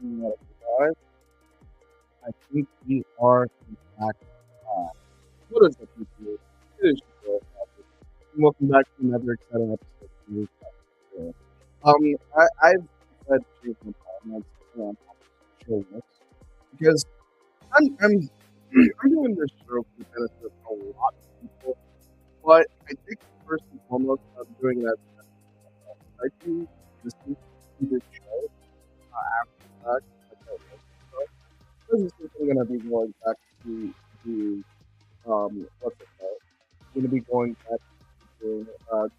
Guys, I think we are in fact live. What is up, people? It is your boy, Havok, and welcome back to another exciting episode of Rooftop. I've decided to change my comments on show notes because I'm I'm doing this show for the benefit of a lot of people, but I think first and foremost I'm doing that I do listen to this show after the fact. Like I listen to stuff. This is simply gonna be going back to what's it called? I'm gonna be going back to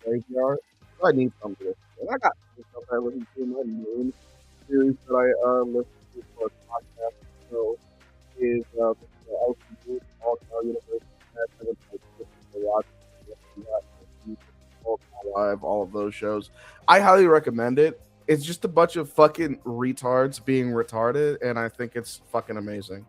graveyard. So I need something to listen to. And I got some stuff I listen to. My main series that I listen to for a podcast so is the LCU, All Star Universe. I've been like listening to a lot. Live, all of those shows. I highly recommend it. It's just a bunch of fucking retards being retarded, and I think it's fucking amazing.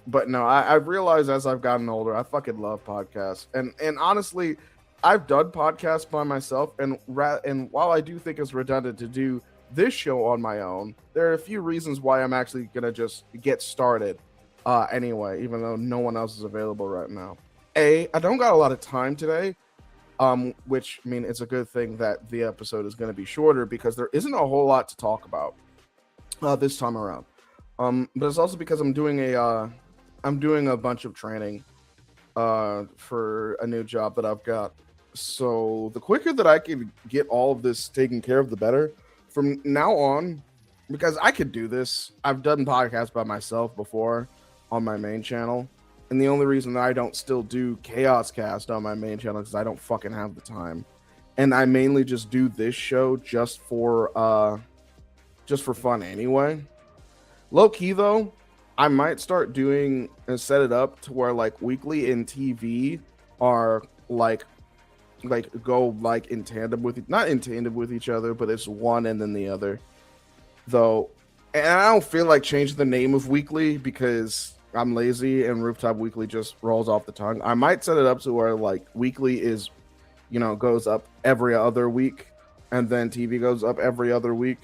But no, I've realized as I've gotten older, I fucking love podcasts. And honestly, I've done podcasts by myself, and while I do think it's redundant to do this show on my own, there are a few reasons why I'm actually gonna just get started anyway, even though no one else is available right now. I don't got a lot of time today, which I mean it's a good thing that the episode is going to be shorter because there isn't a whole lot to talk about this time around. But it's also because I'm doing a bunch of training for a new job that I've got. So the quicker that I can get all of this taken care of, the better. From now on, because I could do this. I've done podcasts by myself before on my main channel. And the only reason that I don't still do Chaos Cast on my main channel is I don't fucking have the time. And I mainly just do this show just for fun anyway. Low key though, I might start doing and set it up to where like weekly and TV are like go like in tandem with not in tandem with each other, but it's one and then the other. Though, and I don't feel like changing the name of weekly because I'm lazy and Rooftop Weekly just rolls off the tongue. I might set it up to where like weekly is, goes up every other week, and then TV goes up every other week.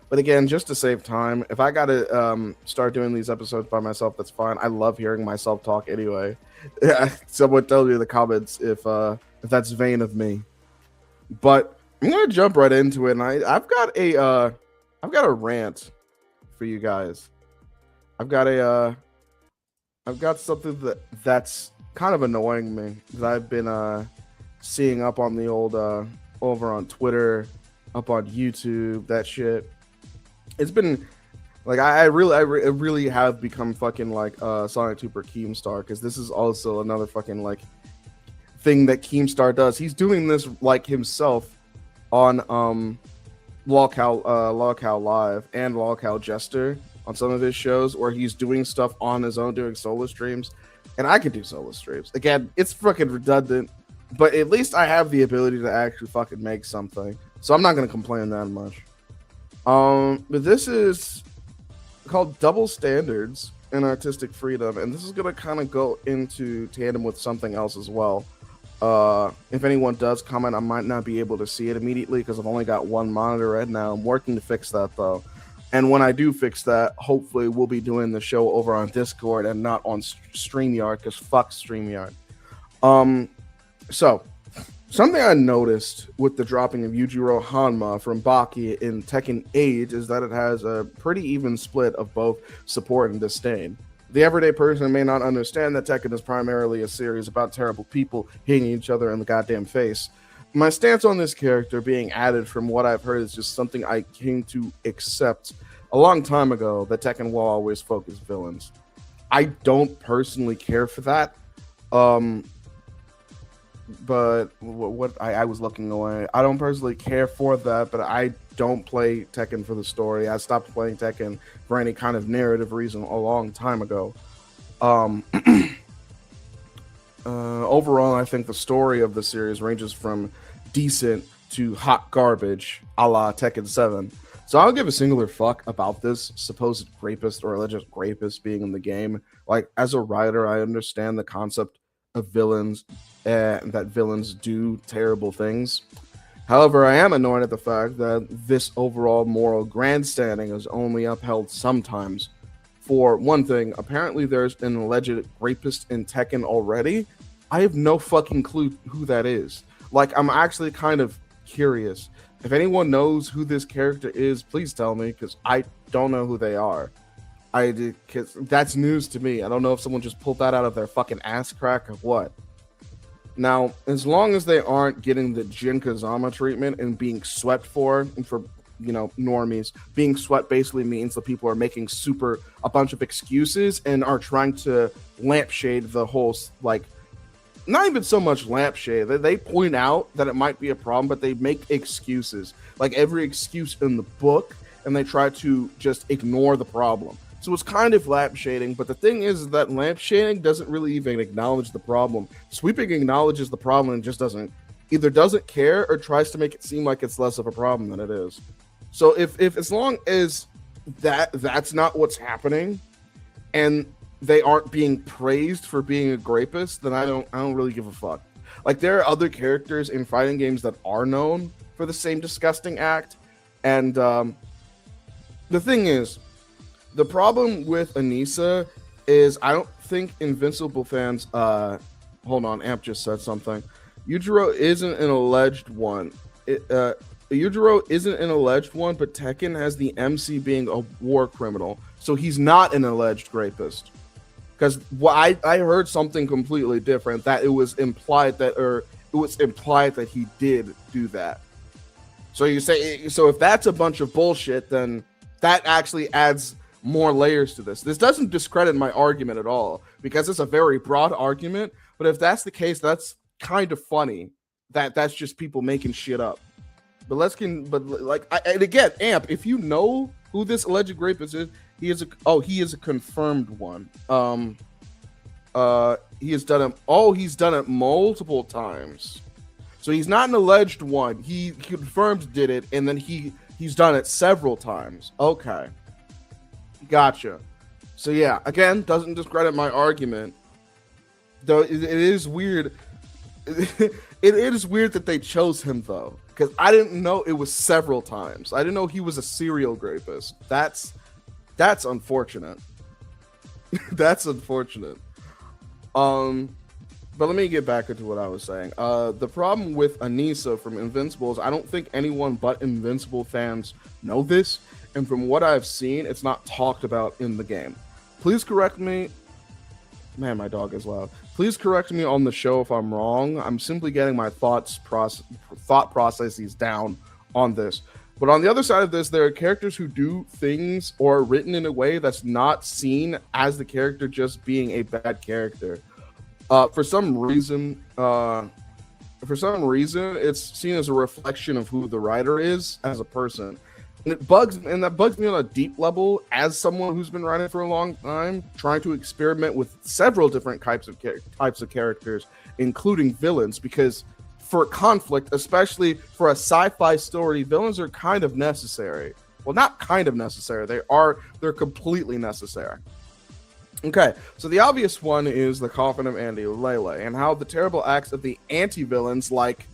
But again, just to save time, if I gotta start doing these episodes by myself, that's fine. I love hearing myself talk anyway. Someone tell me in the comments if that's vain of me. But I'm gonna jump right into it, and I've got a rant for you guys. I've got something that's kind of annoying me that I've been seeing up on the old over on Twitter, up on YouTube, that shit. It's been like I really have become fucking like Sonic Super Keemstar, because this is also another fucking like thing that Keemstar does. He's doing this like himself on Lolcow Live and Lolcow Jester on some of his shows, where he's doing stuff on his own, doing solo streams. And I could do solo streams. Again, it's fucking redundant, but at least I have the ability to actually fucking make something. So I'm not gonna complain that much. But this is called Double Standards and Artistic Freedom, and this is gonna kind of go into tandem with something else as well. If anyone does comment, I might not be able to see it immediately because I've only got one monitor right now. I'm working to fix that though. And when I do fix that, hopefully we'll be doing the show over on Discord and not on StreamYard, because fuck StreamYard. So something I noticed with the dropping of Yujiro Hanma from Baki in Tekken 8 is that it has a pretty even split of both support and disdain. The everyday person may not understand that Tekken is primarily a series about terrible people hitting each other in the goddamn face. My stance on this character being added, from what I've heard, is just something I came to accept a long time ago, that Tekken will always focus villains. I don't personally care for that. But what I was looking away. I don't personally care for that, but I don't play Tekken for the story. I stopped playing Tekken for any kind of narrative reason a long time ago. Overall, I think the story of the series ranges from decent to hot garbage, a la Tekken 7. So I don't give a singular fuck about this supposed rapist or alleged rapist being in the game. Like, as a writer, I understand the concept of villains and that villains do terrible things. However, I am annoyed at the fact that this overall moral grandstanding is only upheld sometimes. For one thing, apparently there's an alleged rapist in Tekken already. I have no fucking clue who that is. Like, I'm actually kind of curious. If anyone knows who this character is, please tell me, because I don't know who they are. Because that's news to me. I don't know if someone just pulled that out of their fucking ass crack or what. Now, as long as they aren't getting the Jin Kazama treatment and being swept for normies, being swept basically means that people are making a bunch of excuses and are trying to lampshade the whole, like, not even so much lampshade. They point out that it might be a problem, but they make excuses, like every excuse in the book, and they try to just ignore the problem. So it's kind of lampshading, but the thing is that lampshading doesn't really even acknowledge the problem. Sweeping acknowledges the problem and just doesn't care or tries to make it seem like it's less of a problem than it is. So if as long as that's not what's happening, and they aren't being praised for being a grapist, then I don't really give a fuck. Like, there are other characters in fighting games that are known for the same disgusting act, and the thing is, the problem with Anissa is I don't think Invincible fans. Hold on, Amp just said something. Yujiro isn't an alleged one. Yujiro isn't an alleged one, but Tekken has the MC being a war criminal, so he's not an alleged rapist. Because I heard something completely different, that it was implied that he did do that. So you say, so if that's a bunch of bullshit, then that actually adds more layers to this. This doesn't discredit my argument at all, because it's a very broad argument. But if that's the case, that's kind of funny. That's just people making shit up. And again, Amp, if you know who this alleged rapist is, he is a confirmed one. He's done it multiple times. So he's not an alleged one. He confirmed did it, and then he's done it several times. Okay. Gotcha. So yeah, again, doesn't discredit my argument. Though it is weird. It is weird that they chose him though, because I didn't know it was several times. I didn't know he was a serial rapist. That's unfortunate. That's unfortunate. But let me get back into what I was saying. The problem with Anissa from Invincible is I don't think anyone but Invincible fans know this. And from what I've seen, it's not talked about in the game. Please correct me. Man, my dog is loud. Please correct me on the show if I'm wrong. I'm simply getting my thought processes down on this. But on the other side of this, there are characters who do things or are written in a way that's not seen as the character just being a bad character. For some reason, it's seen as a reflection of who the writer is as a person. And that bugs me on a deep level as someone who's been writing for a long time, trying to experiment with several different types of characters, including villains, because for conflict, especially for a sci-fi story, villains are kind of necessary. Well, not kind of necessary. They're completely necessary. Okay, so the obvious one is the Coffin of Andy Lele, and how the terrible acts of the anti-villains, like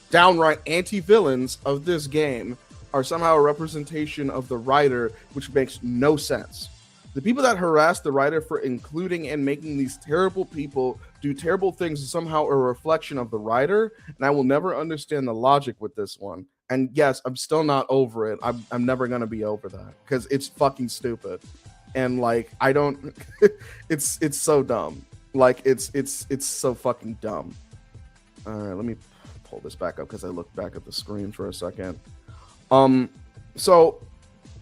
downright anti-villains of this game, are somehow a representation of the writer, which makes no sense. The people that harass the writer for including and making these terrible people do terrible things is somehow a reflection of the writer, and I will never understand the logic with this one. And yes, I'm still not over it. I'm never gonna be over that, because it's fucking stupid. And like, I don't it's so dumb. Like, it's so fucking dumb. All right, let me pull this back up because I looked back at the screen for a second. So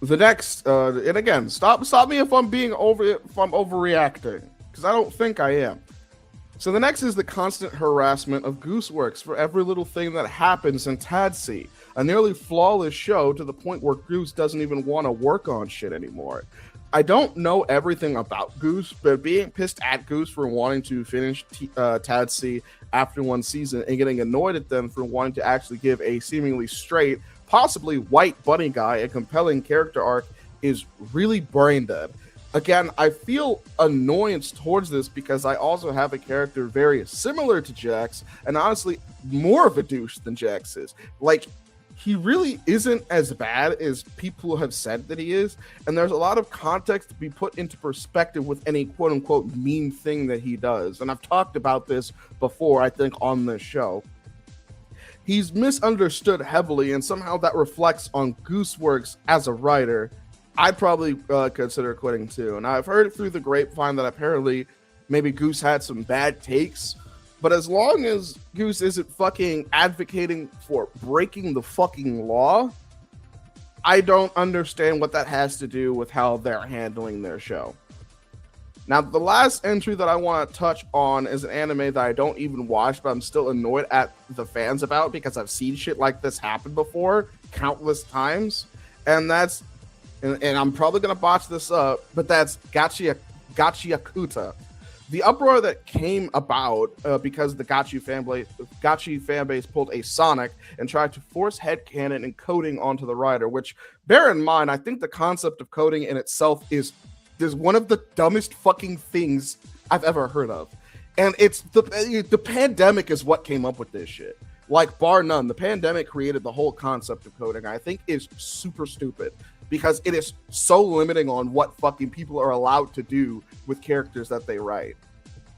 the next, and again, stop me if I'm overreacting, because I don't think I am. So the next is the constant harassment of Gooseworks for every little thing that happens in Tadsea, a nearly flawless show to the point where Goose doesn't even want to work on shit anymore. I don't know everything about Goose, but being pissed at Goose for wanting to finish Tadsea after one season and getting annoyed at them for wanting to actually give a seemingly straight, possibly white bunny guy a compelling character arc is really brain dead. Again, I feel annoyance towards this because I also have a character very similar to Jax, and honestly more of a douche than Jax is. Like, he really isn't as bad as people have said that he is, and there's a lot of context to be put into perspective with any quote-unquote mean thing that he does. And I've talked about this before, I think, on this show. He's misunderstood heavily, and somehow that reflects on Gooseworks as a writer. I'd probably consider quitting too. And I've heard through the grapevine that apparently maybe Goose had some bad takes. But as long as Goose isn't fucking advocating for breaking the fucking law, I don't understand what that has to do with how they're handling their show. Now, the last entry that I want to touch on is an anime that I don't even watch, but I'm still annoyed at the fans about because I've seen shit like this happen before countless times. And that's, and I'm probably going to botch this up, but that's Gachiakuta. The uproar that came about because the Gachi fan base pulled a Sonic and tried to force headcanon and coding onto the writer, which, bear in mind, I think the concept of coding in itself is one of the dumbest fucking things I've ever heard of. And it's the pandemic is what came up with this shit. Like, bar none, the pandemic created the whole concept of coding. I think is super stupid because it is so limiting on what fucking people are allowed to do with characters that they write.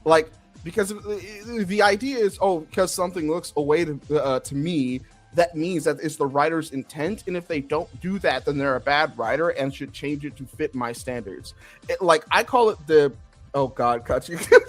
Like, because the idea is, oh, because something looks a way to me, that means that it's the writer's intent, and if they don't do that, then they're a bad writer and should change it to fit my standards. Like, I call it the, oh god, Gachi fit.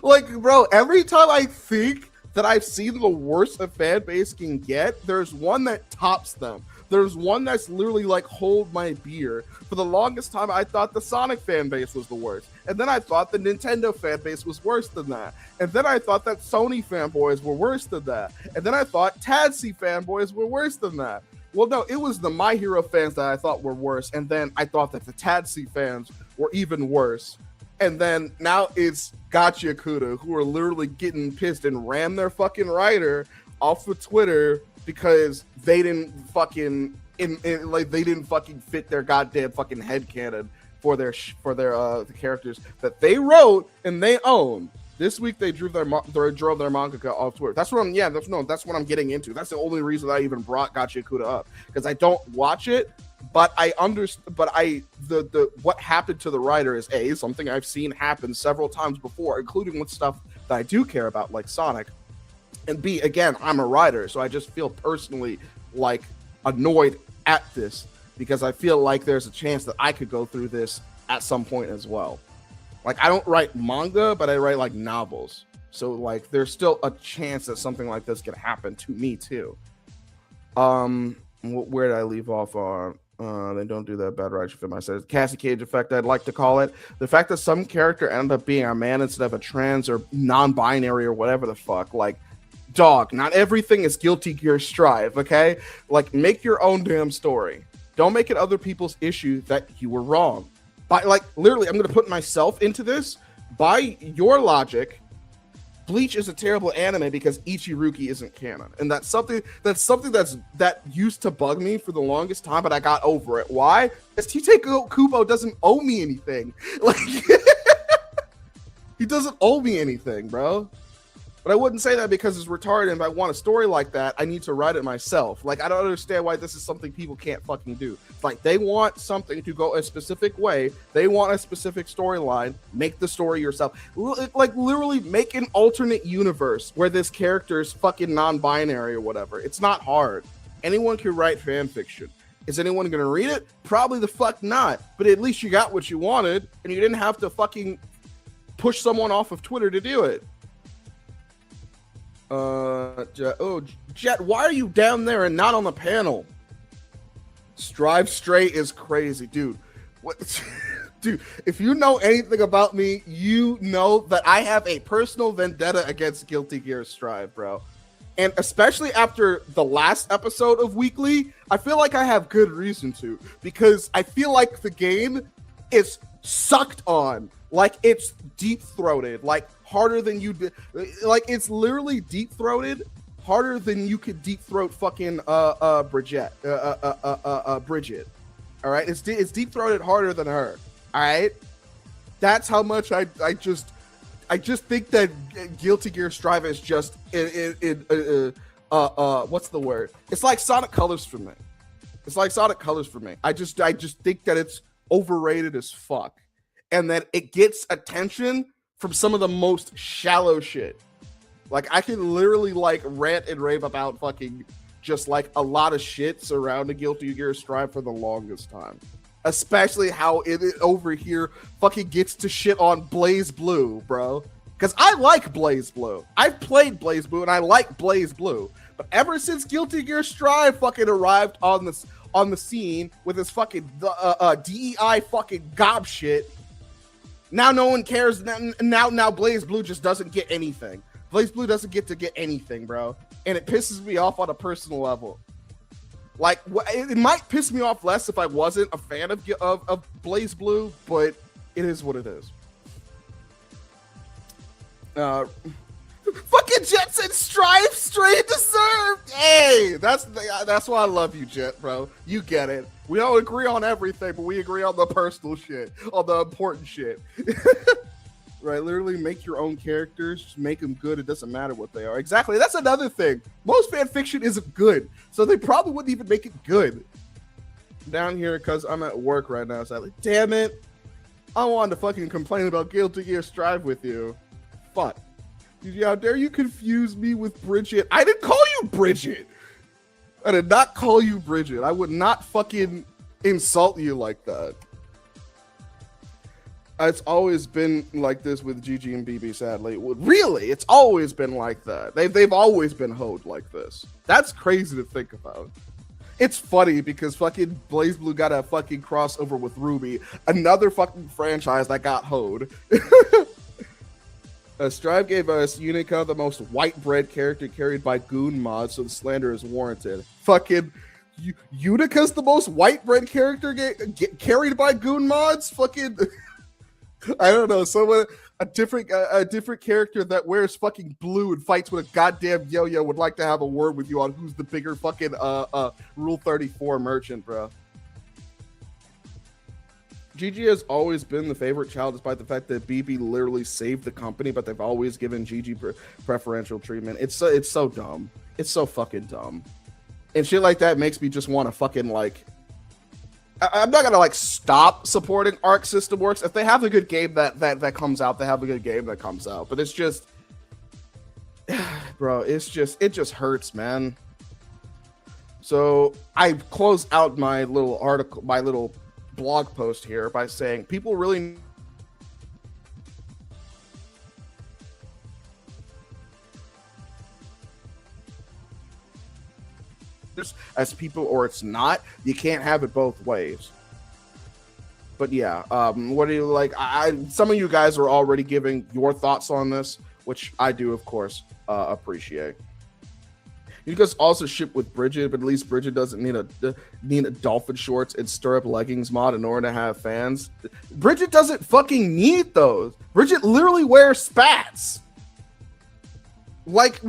Like, bro, every time I think that I've seen the worst a fan base can get, there's one that tops them. There's one that's literally like, hold my beer. For the longest time, I thought the Sonic fan base was the worst. And then I thought the Nintendo fan base was worse than that. And then I thought that Sony fanboys were worse than that. And then I thought Tadsy fanboys were worse than that. Well, no, it was the My Hero fans that I thought were worse. And then I thought that the Tadsy fans were even worse. And then now it's Gachiakuta, who are literally getting pissed and ram their fucking writer off of Twitter because they didn't fucking they didn't fucking fit their goddamn fucking headcanon for their the characters that they wrote and they own. This week they drove their mangaka off Twitter. That's what I'm getting into. That's the only reason that I even brought Gachiakuta up, because I don't watch it, but I understand. But the what happened to the writer is A, something I've seen happen several times before, including with stuff that I do care about, like Sonic. And B, again, I'm a writer, so I just feel personally like annoyed at this because I feel like there's a chance that I could go through this at some point as well. Like, I don't write manga, but I write like novels. So like there's still a chance that something like this could happen to me too. Where did I leave off on? They don't do that bad writing film. I said Cassie Cage effect, I'd like to call it. The fact that some character ended up being a man instead of a trans or non-binary or whatever the fuck, like, dog, not everything is Guilty Gear Strive, okay? Like, make your own damn story. Don't make it other people's issue that you were wrong. By, like, literally, I'm going to put myself into this. By your logic, Bleach is a terrible anime because Ichiruki isn't canon. And that's something that used to bug me for the longest time, but I got over it. Why? Because Tite Kubo doesn't owe me anything. Like, he doesn't owe me anything, bro. But I wouldn't say that because it's retarded. If I want a story like that, I need to write it myself. Like, I don't understand why this is something people can't fucking do. It's like, they want something to go a specific way. They want a specific storyline. Make the story yourself. Like, literally make an alternate universe where this character is fucking non-binary or whatever. It's not hard. Anyone can write fan fiction. Is anyone going to read it? Probably the fuck not. But at least you got what you wanted, and you didn't have to fucking push someone off of Twitter to do it. Jet, why are you down there and not on the panel? Strive Straight is crazy, dude. What? Dude, if you know anything about me, you know that I have a personal vendetta against Guilty Gear Strive, bro. And especially after the last episode of Weekly, I feel like I have good reason to, because I feel like the game is sucked on. Like, it's deep-throated, like harder than you did. Like, it's literally deep-throated harder than you could deep-throat fucking Bridget. Bridget. All right, it's deep-throated harder than her. All right, that's how much I just think that Guilty Gear Strive is just what's the word? It's like Sonic Colors for me. It's like Sonic Colors for me. I just think that it's overrated as fuck, and that it gets attention from some of the most shallow shit. Like, I can literally like rant and rave about fucking just like a lot of shit surrounding Guilty Gear Strive for the longest time. Especially how it over here fucking gets to shit on Blaze Blue, bro. Because I like Blaze Blue. I've played Blaze Blue and I like Blaze Blue. But ever since Guilty Gear Strive fucking arrived on the scene with his fucking DEI fucking gob shit, now no one cares. Now Blaze Blue just doesn't get anything. Blaze Blue doesn't get anything, bro. And it pisses me off on a personal level. Like, it might piss me off less if I wasn't a fan of Blaze Blue, but it is what it is. Fucking Jet said Strive straight deserved. Hey, that's why I love you, Jet, bro. You get it. We don't agree on everything, but we agree on the personal shit, on the important shit. Right, literally make your own characters, just make them good. It doesn't matter what they are. Exactly, that's another thing. Most fan fiction isn't good, so they probably wouldn't even make it good. Down here, because I'm at work right now, so I'm like, damn it. I wanted to fucking complain about Guilty Gear Strive with you. Fuck. How dare you confuse me with Bridget? I didn't call you Bridget. I did not call you Bridget. I would not fucking insult you like that. It's always been like this with GG and BB, sadly. Really? It's always been like that. They've always been hoed like this. That's crazy to think about. It's funny because fucking Blaze Blue got a fucking crossover with Ruby, another fucking franchise that got hoed. Strive gave us Unica the most white bread character carried by Goon mods, so the slander is warranted. Fucking Unica's the most white bread character carried by Goon mods? Fucking... I don't know, a different character that wears fucking blue and fights with a goddamn yo-yo would like to have a word with you on who's the bigger fucking Rule 34 merchant, bro. GG has always been the favorite child, despite the fact that BB literally saved the company, but they've always given GG preferential treatment. It's so dumb. It's so fucking dumb. And shit like that makes me just want to fucking like... I'm not gonna like stop supporting Arc System Works. If they have a good game that comes out, they have a good game that comes out. But it's just, bro, it just hurts, man. So I close out my little article, my little blog post here by saying people really as people, or it's not. You can't have it both ways. But yeah, what do you like? Some of you guys are already giving your thoughts on this, which I do, of course, appreciate. You guys also ship with Bridget, but at least Bridget doesn't need a dolphin shorts and stirrup leggings mod in order to have fans. Bridget doesn't fucking need those. Bridget literally wears spats. Like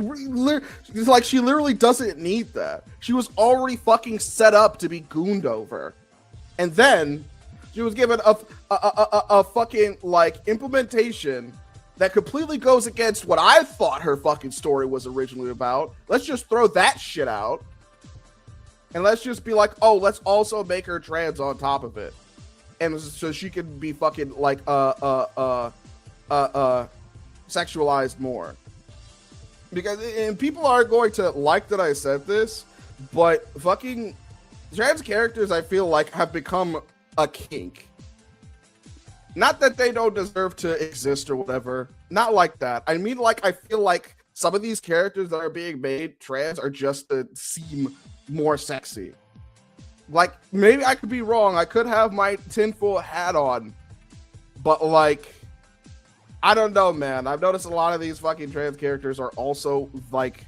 she literally doesn't need that. She was already fucking set up to be gooned over, and then she was given a fucking like implementation that completely goes against what I thought her fucking story was originally about. Let's just throw that shit out, and let's just be like, oh, let's also make her trans on top of it, and so she can be fucking like sexualized more. Because and people are going to like that I said this, but fucking trans characters, I feel like, have become a kink. Not that they don't deserve to exist or whatever. Not like that. I mean, like, I feel like some of these characters that are being made trans are just to seem more sexy. Like, maybe I could be wrong. I could have my tinfoil hat on. But, like... I don't know, man. I've noticed a lot of these fucking trans characters are also, like,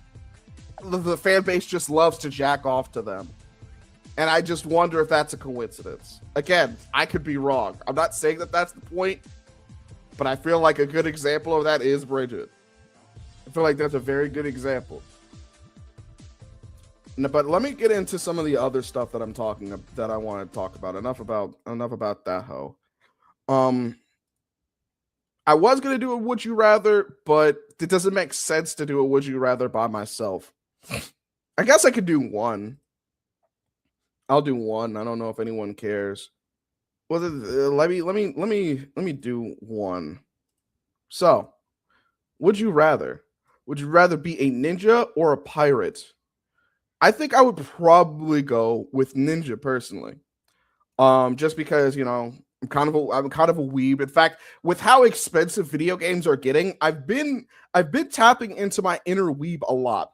the fan base just loves to jack off to them. And I just wonder if that's a coincidence. Again, I could be wrong. I'm not saying that that's the point, but I feel like a good example of that is Bridget. I feel like that's a very good example. But let me get into some of the other stuff that that I want to talk about. Enough about that hoe. I was going to do a Would You Rather, but it doesn't make sense to do a Would You Rather by myself. I guess I could do one. I'll do one. I don't know if anyone cares. Well, let me do one. So, would you rather? Would you rather be a ninja or a pirate? I think I would probably go with ninja personally. Just because I'm kind of a weeb. In fact, with how expensive video games are getting, I've been tapping into my inner weeb a lot.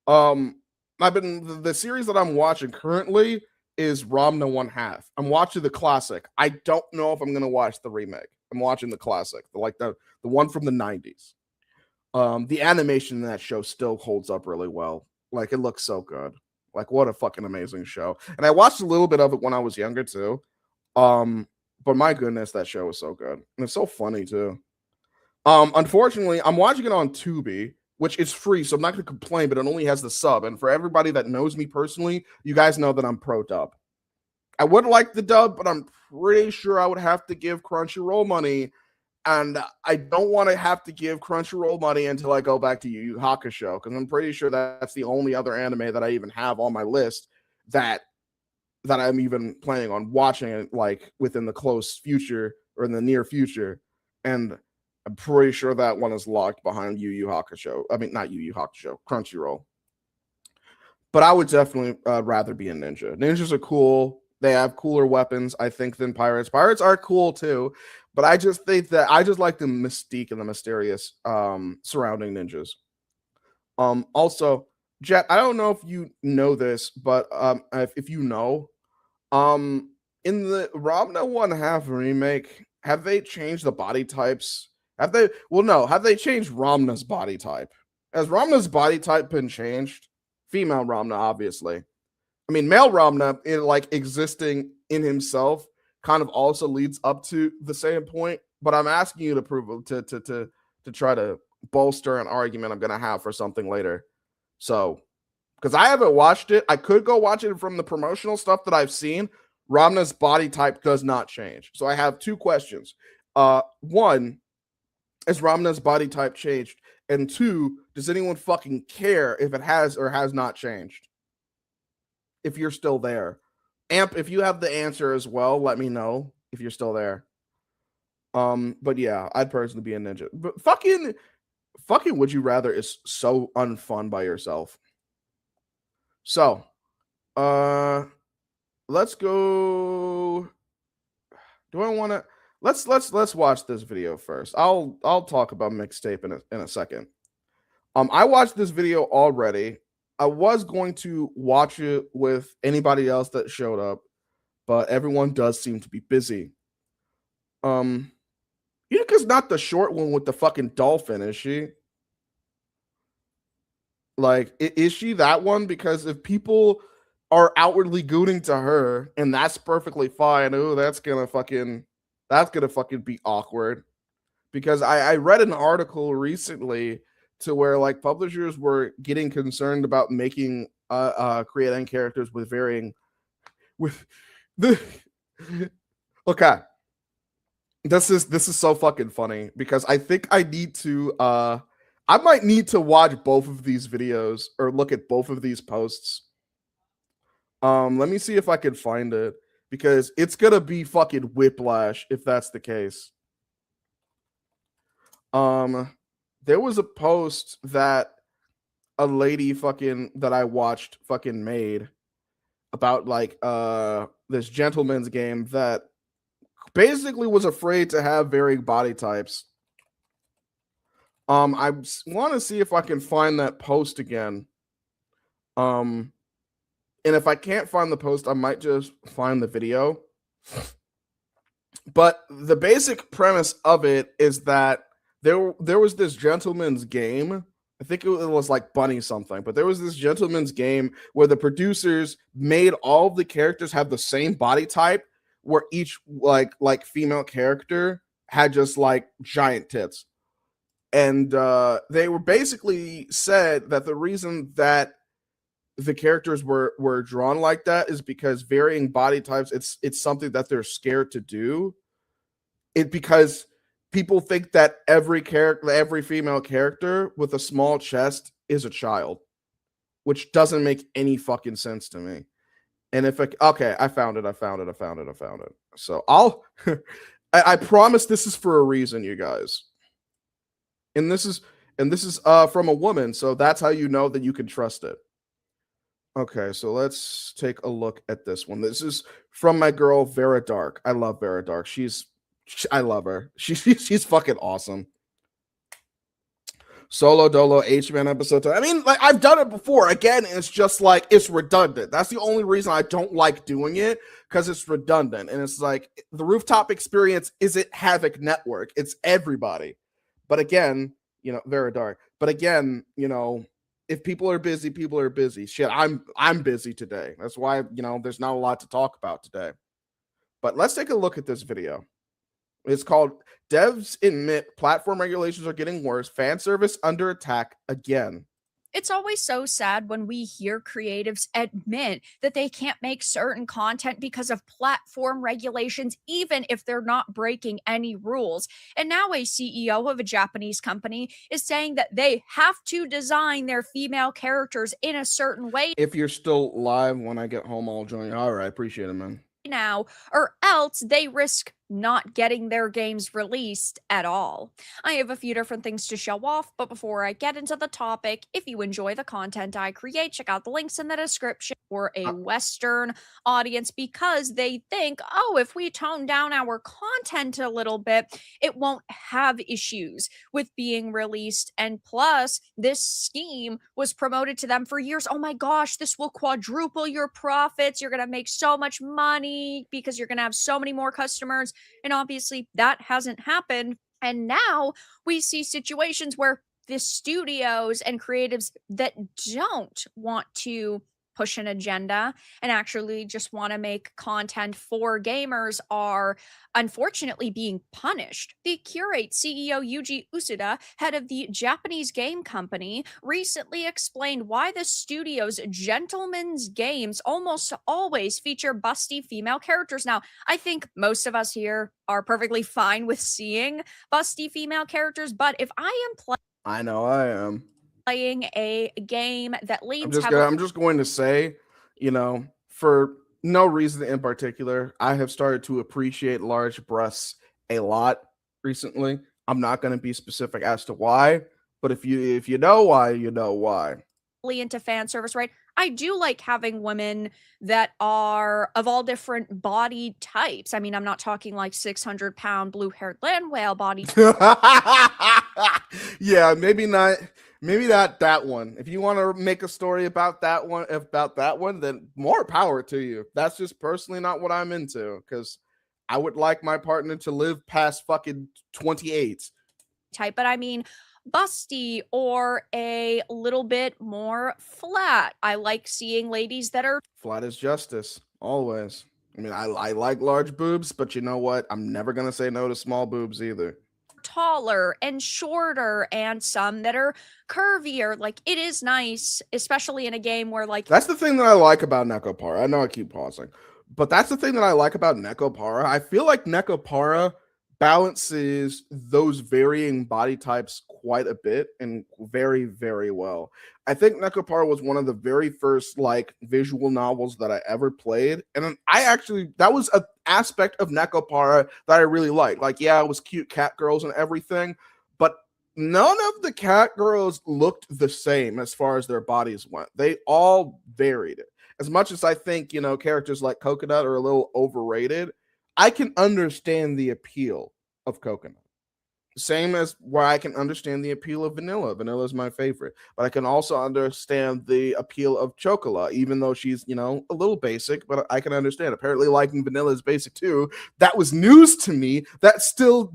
Um, I've been the series that I'm watching currently is Ramna One Half. I'm watching the classic. I don't know if I'm gonna watch the remake. I'm watching the classic, the one from the '90s. The animation in that show still holds up really well. Like it looks so good. Like what a fucking amazing show. And I watched a little bit of it when I was younger too. But my goodness, that show was so good. And it's so funny too. Unfortunately, I'm watching it on Tubi, which is free, so I'm not gonna complain, but it only has the sub. And for everybody that knows me personally, you guys know that I'm pro dub. I would like the dub, but I'm pretty sure I would have to give Crunchyroll money, and I don't want to have to give Crunchyroll money until I go back to Yu Yu Hakusho, because I'm pretty sure that's the only other anime that I even have on my list that I'm even planning on watching, like within the close future or in the near future. And I'm pretty sure that one is locked behind Yu Yu Hakusho. I mean, not Yu Yu Hakusho, Crunchyroll. But I would definitely rather be a ninja. Ninjas are cool. They have cooler weapons, I think, than pirates. Pirates are cool too, but I just think that I just like the mystique and the mysterious surrounding ninjas. Also, Jet, I don't know if you know this, but if you know, in the Ramna One Half remake, have they changed the body types? Have they? Well, no. Have they changed Ramna's body type? Has Ramna's body type been changed? Female Ramna, obviously. I mean, male Ramna, like existing in himself, kind of also leads up to the same point. But I'm asking you to prove to try to bolster an argument I'm gonna have for something later. So, because I haven't watched it, I could go watch it from the promotional stuff that I've seen. Ramna's body type does not change. So I have two questions. One, is Ramna's body type changed? And two, does anyone fucking care if it has or has not changed? If you're still there. Amp, if you have the answer as well, let me know if you're still there. But yeah, I'd personally be a ninja. But fucking Would You Rather is so unfun by yourself. So, let's go. Do I want to? Let's watch this video first. I'll talk about mixtape in a second. I watched this video already. I was going to watch it with anybody else that showed up, but everyone does seem to be busy. Yukika's not the short one with the fucking dolphin, is she? Like, is she that one? Because if people are outwardly gooning to her, and that's perfectly fine. Oh, that's gonna fucking be awkward. Because I read an article recently to where like publishers were getting concerned about making creating characters with varying with the okay. This is so fucking funny because I think I need to I might need to watch both of these videos or look at both of these posts. Let me see if I can find it because it's gonna be fucking whiplash if that's the case. There was a post that a lady fucking that I watched fucking made about like this gentleman's game that basically was afraid to have varying body types. I want to see if I can find that post again. And if I can't find the post, I might just find the video. But the basic premise of it is that there was this gentleman's game. I think it was like Bunny something, but there was this gentleman's game where the producers made all of the characters have the same body type, where each like female character had just like giant tits. And they were basically said that the reason that the characters were drawn like that is because varying body types, it's something that they're scared to do. Because people think that every female character with a small chest is a child, which doesn't make any fucking sense to me. And if okay, I found it. So I'll I promise this is for a reason, you guys. And this is from a woman, so that's how you know that you can trust it. Okay, so let's take a look at this one. This is from my girl Vera Dark. I love Vera Dark. I love her. She's fucking awesome. Solo Dolo H-Man episode 2. I mean, like, I've done it before. Again, it's just like, it's redundant. That's the only reason I don't like doing it, because it's redundant. And it's like, the Rooftop experience isn't Havok Network. It's everybody. But again, very dark. But again, if people are busy, people are busy. Shit, I'm busy today. That's why, there's not a lot to talk about today. But let's take a look at this video. It's called Devs Admit Platform Regulations Are Getting Worse. Fan service under attack again. It's always so sad when we hear creatives admit that they can't make certain content because of platform regulations, even if they're not breaking any rules. And now a CEO of a Japanese company is saying that they have to design their female characters in a certain way. If you're still live when I get home, I'll join you. All right, appreciate it, man. Now, or else they risk not getting their games released at all. I have a few different things to show off, but before I get into the topic, if you enjoy the content I create, check out the links in the description for a Western audience, because they think, oh, if we tone down our content a little bit, it won't have issues with being released. And plus, this scheme was promoted to them for years. Oh my gosh, this will quadruple your profits. You're going to make so much money because you're going to have so many more customers. And obviously that hasn't happened. And now we see situations where the studios and creatives that don't want to push an agenda and actually just want to make content for gamers are unfortunately being punished. The Curate CEO Yuji Usuda, head of the Japanese game company, recently explained why the studio's gentlemen's games almost always feature busty female characters. Now, I think most of us here are perfectly fine with seeing busty female characters, but if I am playing, I know I am playing a game that leans I'm just going to say, for no reason in particular, I have started to appreciate large breasts a lot recently. I'm not going to be specific as to why, but if you know why, you know why. Into fan service, right? I do like having women that are of all different body types. I mean, I'm not talking like 600-pound blue-haired land whale body. Yeah, maybe not. Maybe that one. If you want to make a story about that one, then more power to you. That's just personally not what I'm into, because I would like my partner to live past fucking 28. Type, but I mean, busty or a little bit more flat. I like seeing ladies that are flat as justice, always. I mean, I like large boobs, but you know what? I'm never gonna say no to small boobs either. Taller and shorter, and some that are curvier. Like, it is nice, especially in a game where, like, that's the thing that I like about Nekopara. I know I keep pausing, but that's the thing that I like about Nekopara. I feel like Nekopara balances those varying body types quite a bit and very, very well. I think Nekopara was one of the very first like visual novels that I ever played, and that was an aspect of Nekopara that I really liked. Like, yeah, it was cute cat girls and everything, but none of the cat girls looked the same as far as their bodies went. They all varied. As much as I think, characters like Coconut are a little overrated, I can understand the appeal of Coconut. Same as where I can understand the appeal of Vanilla. Vanilla is my favorite. But I can also understand the appeal of Chocola, even though she's, a little basic, but I can understand. Apparently liking Vanilla is basic too. That was news to me. That's still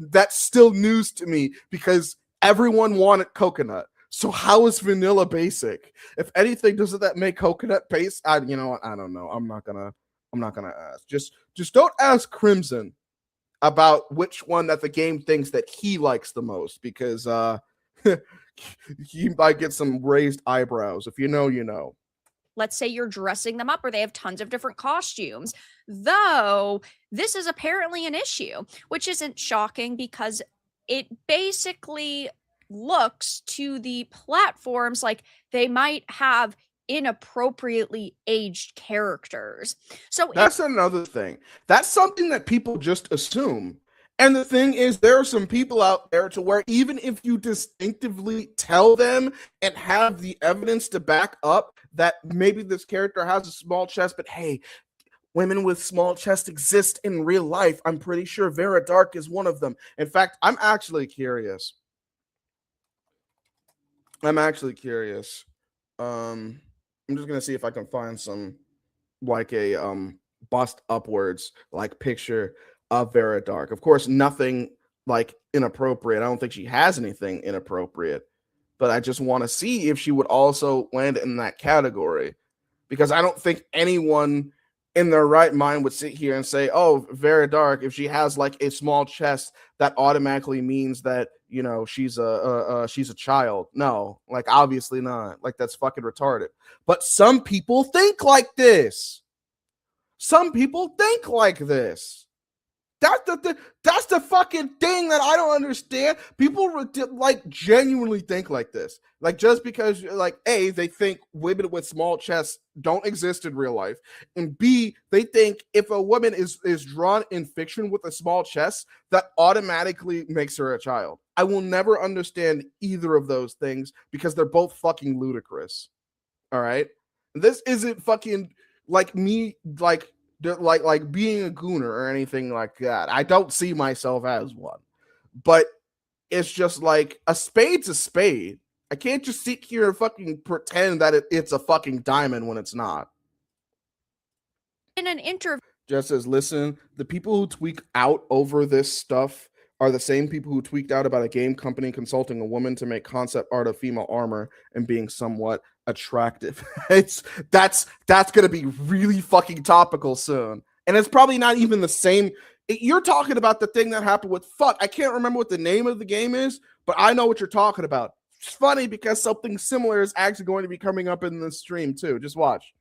news to me, because everyone wanted Coconut. So how is Vanilla basic? If anything, doesn't that make Coconut basic? I don't know. I'm not gonna ask. Just don't ask Crimson about which one that the game thinks that he likes the most, because he might get some raised eyebrows. If you know, you know. Let's say you're dressing them up, or they have tons of different costumes. Though this is apparently an issue, which isn't shocking, because it basically looks to the platforms like they might have inappropriately aged characters. So That's another thing. That's something that people just assume. And the thing is, there are some people out there to where even if you distinctively tell them and have the evidence to back up that maybe this character has a small chest, but hey, women with small chests exist in real life. I'm pretty sure Vera Dark is one of them. In fact, I'm actually curious. I'm just gonna see if I can find some like a bust upwards like picture of Vera Dark. Of course, nothing like inappropriate. I don't think she has anything inappropriate, but I just want to see if she would also land in that category because I don't think anyone in their right mind would sit here and say, "Oh, Vera Dark, if she has like a small chest, that automatically means that you know she's a child." No, like obviously not. Like that's fucking retarded. But some people think like this. Some people think like this. That's the fucking thing that I don't understand. People like genuinely think like this. Like just because like A, they think women with small chests don't exist in real life, and B, they think if a woman is drawn in fiction with a small chest, that automatically makes her a child. I will never understand either of those things because they're both fucking ludicrous. All right, this isn't fucking like me like being a gooner or anything like that. I don't see myself as one, but it's just like a spade's a spade. I can't just sit here and fucking pretend that it's a fucking diamond when it's not. in an interview, Just says, listen, the people who tweak out over this stuff are the same people who tweaked out about a game company consulting a woman to make concept art of female armor and being somewhat attractive. That's gonna be really fucking topical soon. And it's probably not even the same. You're talking about the thing that happened with fuck. I can't remember what the name of the game is, but I know what you're talking about. It's funny because something similar is actually going to be coming up in the stream too. Just watch.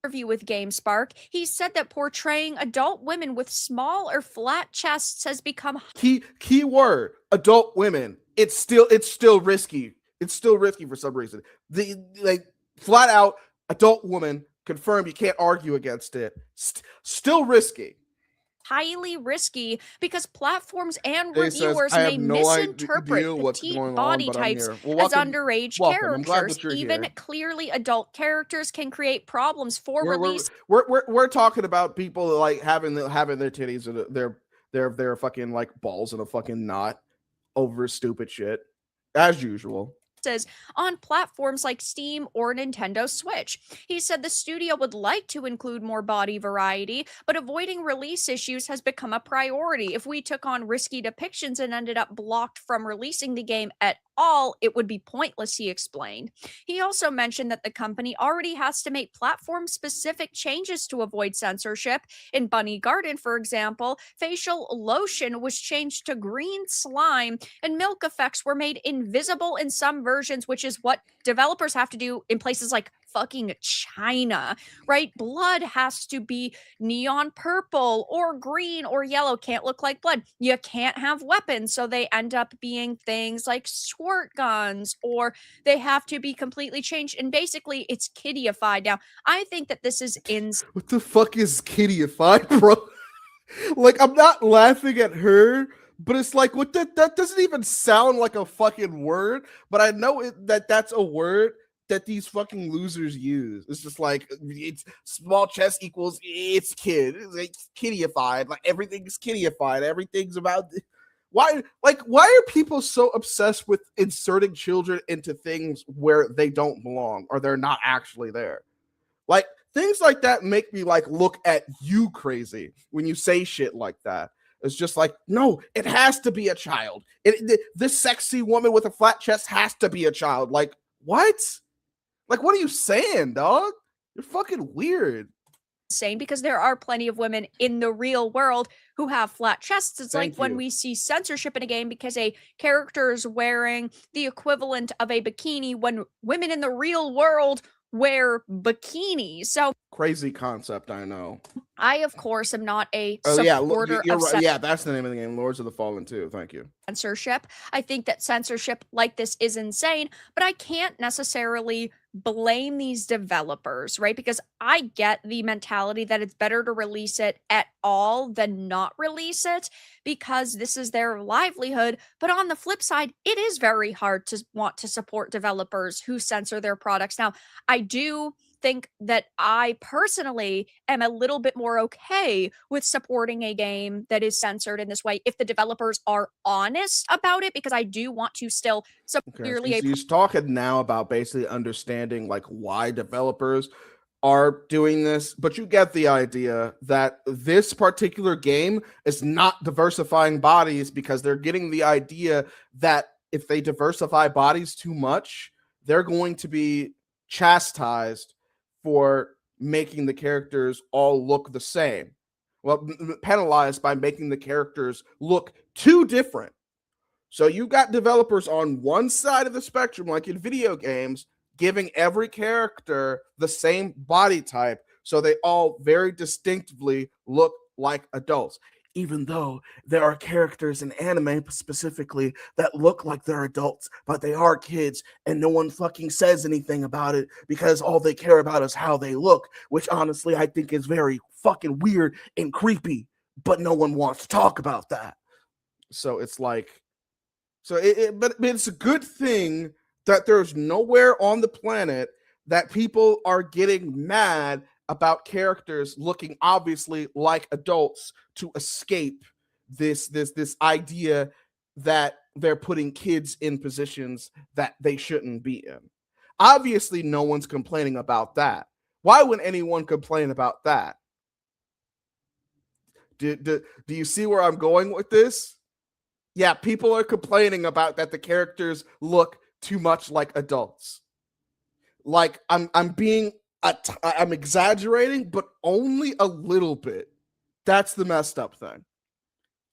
with GameSpark, he said that portraying adult women with small or flat chests has become Key word adult women. It's still risky. It's still risky for some reason. The like flat out adult woman confirmed. You can't argue against it. Still risky. highly risky because platforms and Jay says, reviewers I may have no misinterpret idea what's petite going on, body but I'm types here. Well, as welcome. underage Welcome. I'm glad characters. that you're Even here. clearly adult characters can create problems for release. We're talking about people like having their titties and their fucking like balls in a fucking knot over stupid shit as usual. On platforms like Steam or Nintendo Switch. He said the studio would like to include more body variety, but avoiding release issues has become a priority. If we took on risky depictions and ended up blocked from releasing the game at all, it would be pointless, he explained. He also mentioned that the company already has to make platform specific changes to avoid censorship. In Bunny Garden, for example, facial lotion was changed to green slime, and milk effects were made invisible in some versions, which is what developers have to do in places like fucking China, right? Blood has to be neon purple or green or yellow, can't look like blood. You can't have weapons, so they end up being things like squirt guns, or they have to be completely changed. And basically, it's kiddyified. Now, I think that this is What the fuck is kiddyified, bro? Like, I'm not laughing at her, but it's like, what that doesn't even sound like a fucking word, but I know that's a word that these fucking losers use. It's just like it's small chest equals it's kid. It's like kiddyified. Like everything's kiddyified. Everything's about why are people so obsessed with inserting children into things where they don't belong or they're not actually there? Like things like that make me like look at you crazy when you say shit like that. It's just like, no, it has to be a child. This sexy woman with a flat chest has to be a child. Like, what? Like, what are you saying, dog? You're fucking weird. insane because there are plenty of women in the real world who have flat chests. It's Thank like when you. we see censorship in a game because a character is wearing the equivalent of a bikini when women in the real world wear bikinis. So Crazy concept, I know. I, of course, am not a Oh yeah, supporter you're of right. Yeah, that's the name of the game, Lords of the Fallen too. Thank you. censorship. I think that censorship like this is insane, but I can't necessarily blame these developers, right? Because I get the mentality that it's better to release it at all than not release it because this is their livelihood. But on the flip side, it is very hard to want to support developers who censor their products. Now, I do think that I personally am a little bit more okay with supporting a game that is censored in this way if the developers are honest about it, because I do want to still Okay, clearly a so he's talking now about basically understanding like why developers are doing this, but you get the idea that this particular game is not diversifying bodies because they're getting the idea that if they diversify bodies too much, they're going to be chastised for making the characters all look the same. Well, penalized by making the characters look too different. So you got developers on one side of the spectrum, like in video games, giving every character the same body type so they all very distinctively look like adults. Even though there are characters in anime specifically that look like they're adults, but they are kids, and no one fucking says anything about it because all they care about is how they look, which honestly I think is very fucking weird and creepy, but no one wants to talk about that. So it's like, but it's a good thing that there's nowhere on the planet that people are getting mad about characters looking obviously like adults to escape this idea that they're putting kids in positions that they shouldn't be in. Obviously, no one's complaining about that. Why would anyone complain about that? Do you see where I'm going with this? Yeah, people are complaining about that the characters look too much like adults. Like I'm exaggerating, but only a little bit. That's the messed up thing.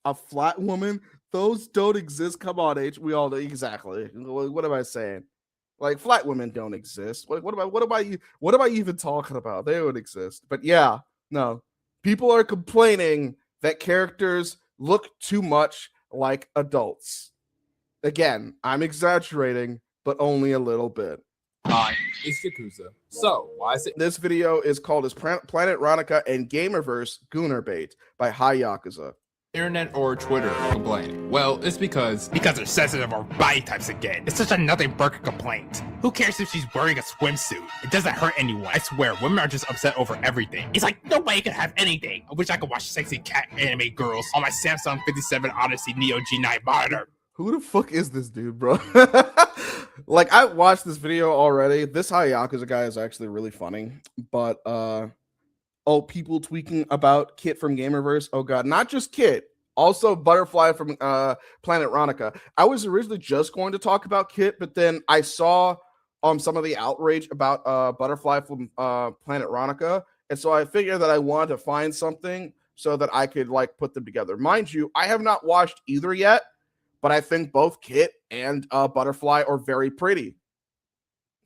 A flat woman, those don't exist. Come on, H. We all know exactly. What am I saying? Like flat women don't exist. What am I even talking about? They don't exist. But yeah, no. People are complaining that characters look too much like adults. Again, I'm exaggerating, but only a little bit. Hi, it's Yakuza. So, why is it? This video is called as Planetronika and Gameoverse Gooner Bait by Hi Yakuza. Internet or Twitter complaining? Well, it's because they're sensitive or body types again. It's such a nothing burger complaint. Who cares if she's wearing a swimsuit? It doesn't hurt anyone. I swear, women are just upset over everything. It's like nobody can have anything. I wish I could watch sexy cat anime girls on my Samsung 57 Odyssey Neo G9 monitor. Who the fuck is this dude, bro? Like, I watched this video already. This Hi Yakuza guy is actually really funny, but people tweaking about Kit from Gameoverse. Oh god, not just Kit, also Butterfly from Planetronika. I was originally just going to talk about Kit, but then I saw some of the outrage about Butterfly from Planetronika, and so I figured that I wanted to find something so that I could like put them together. Mind you, I have not watched either yet, but I think both Kit and Butterfly are very pretty.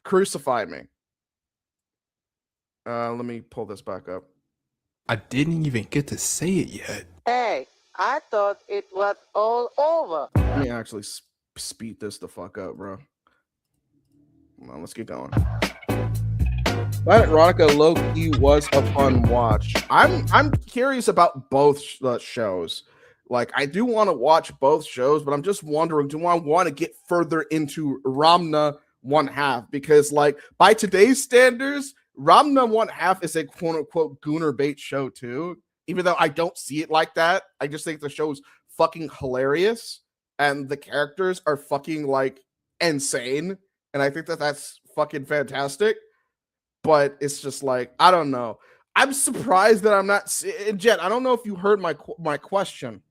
Crucify me. Let me pull this back up. I didn't even get to say it yet. Hey, I thought it was all over. Let me actually speed this the fuck up, bro. Come on, let's get going. Planetronika low-key was a fun watch. I'm curious about both shows. Like, I do want to watch both shows, but I'm just wondering, do I want to get further into Ramna 1/2? Because, like, by today's standards, Ramna 1/2 is a quote-unquote Gooner Bait show, too. Even though I don't see it like that. I just think the show's fucking hilarious, and the characters are fucking, like, insane. And I think that that's fucking fantastic. But it's just like, I don't know. I'm surprised that I'm not... Jet, I don't know if you heard my question.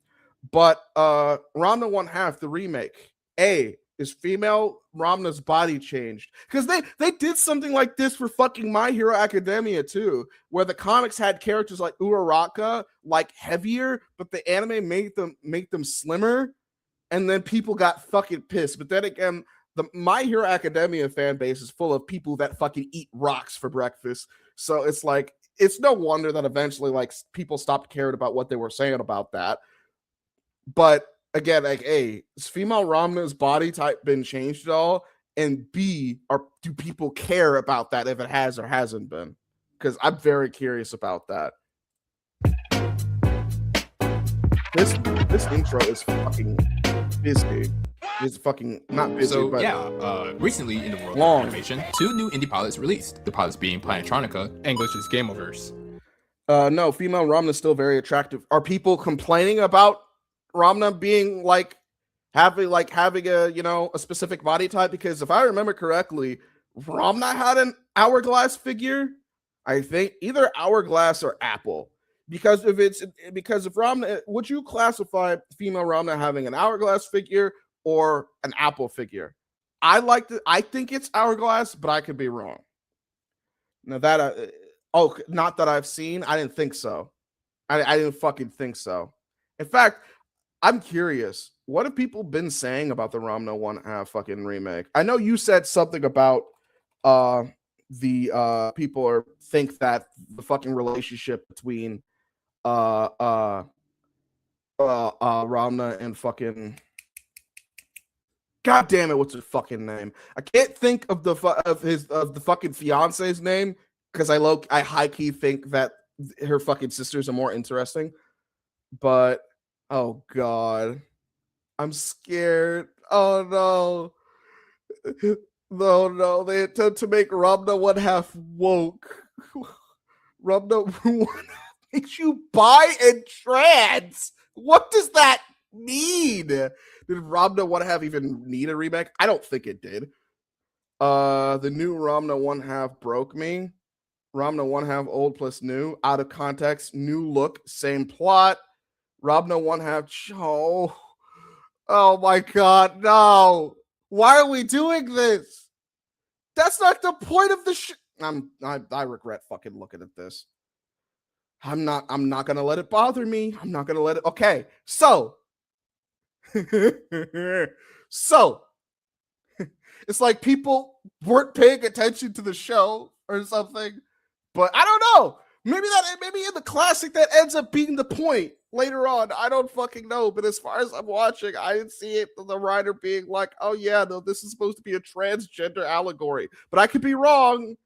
But Ramna 1/2, the remake, is female Ramna's body changed? Because they did something like this for fucking My Hero Academia too, where the comics had characters like Uraraka like heavier, but the anime make them slimmer, and then people got fucking pissed. But then again, the My Hero Academia fan base is full of people that fucking eat rocks for breakfast. So it's like, it's no wonder that eventually like people stopped caring about what they were saying about that. But again, like, has female Ramna's body type been changed at all? And B, do people care about that if it has or hasn't been? Because I'm very curious about that. This intro is fucking busy. It's fucking not busy, So but yeah, recently in the world long. of animation, 2 new indie pilots released. The pilots being Planetronika, English's Gameoverse. No, female Ramna is still very attractive. Are people complaining about Ramna being like having a a specific body type? Because if I remember correctly, Ramna had an hourglass figure. I think either hourglass or apple. Because if Ramna, would you classify female Ramna having an hourglass figure or an apple figure? I think it's hourglass, but I could be wrong. Now that not that I've seen. I didn't think so. I didn't fucking think so. In fact, I'm curious. What have people been saying about the Ramna 1/2 fucking remake? I know you said something about the people think that the fucking relationship between Ramna and fucking, god damn it, what's her fucking name? I can't think of the fucking fiance's name because I high key think that her fucking sisters are more interesting. But oh god, I'm scared. Oh no. No, they attempt to make Ramna 1/2 woke. Ramna 1/2 makes you bi and trans. What does that mean? Did Ramna 1/2 even need a remake? I don't think it did. The new Ramna 1/2 broke me. Ramna 1/2 old plus new, out of context, new look, same plot. Ramna 1/2 oh my god, no. Why are we doing this? That's not the point of the I regret fucking looking at this. I'm not gonna let it bother me. I'm not gonna let it. Okay, so it's like people weren't paying attention to the show or something, but I don't know. Maybe in the classic that ends up being the point later on. I don't fucking know. But as far as I'm watching, I didn't see it. The writer being like, "Oh yeah, no, this is supposed to be a transgender allegory," but I could be wrong.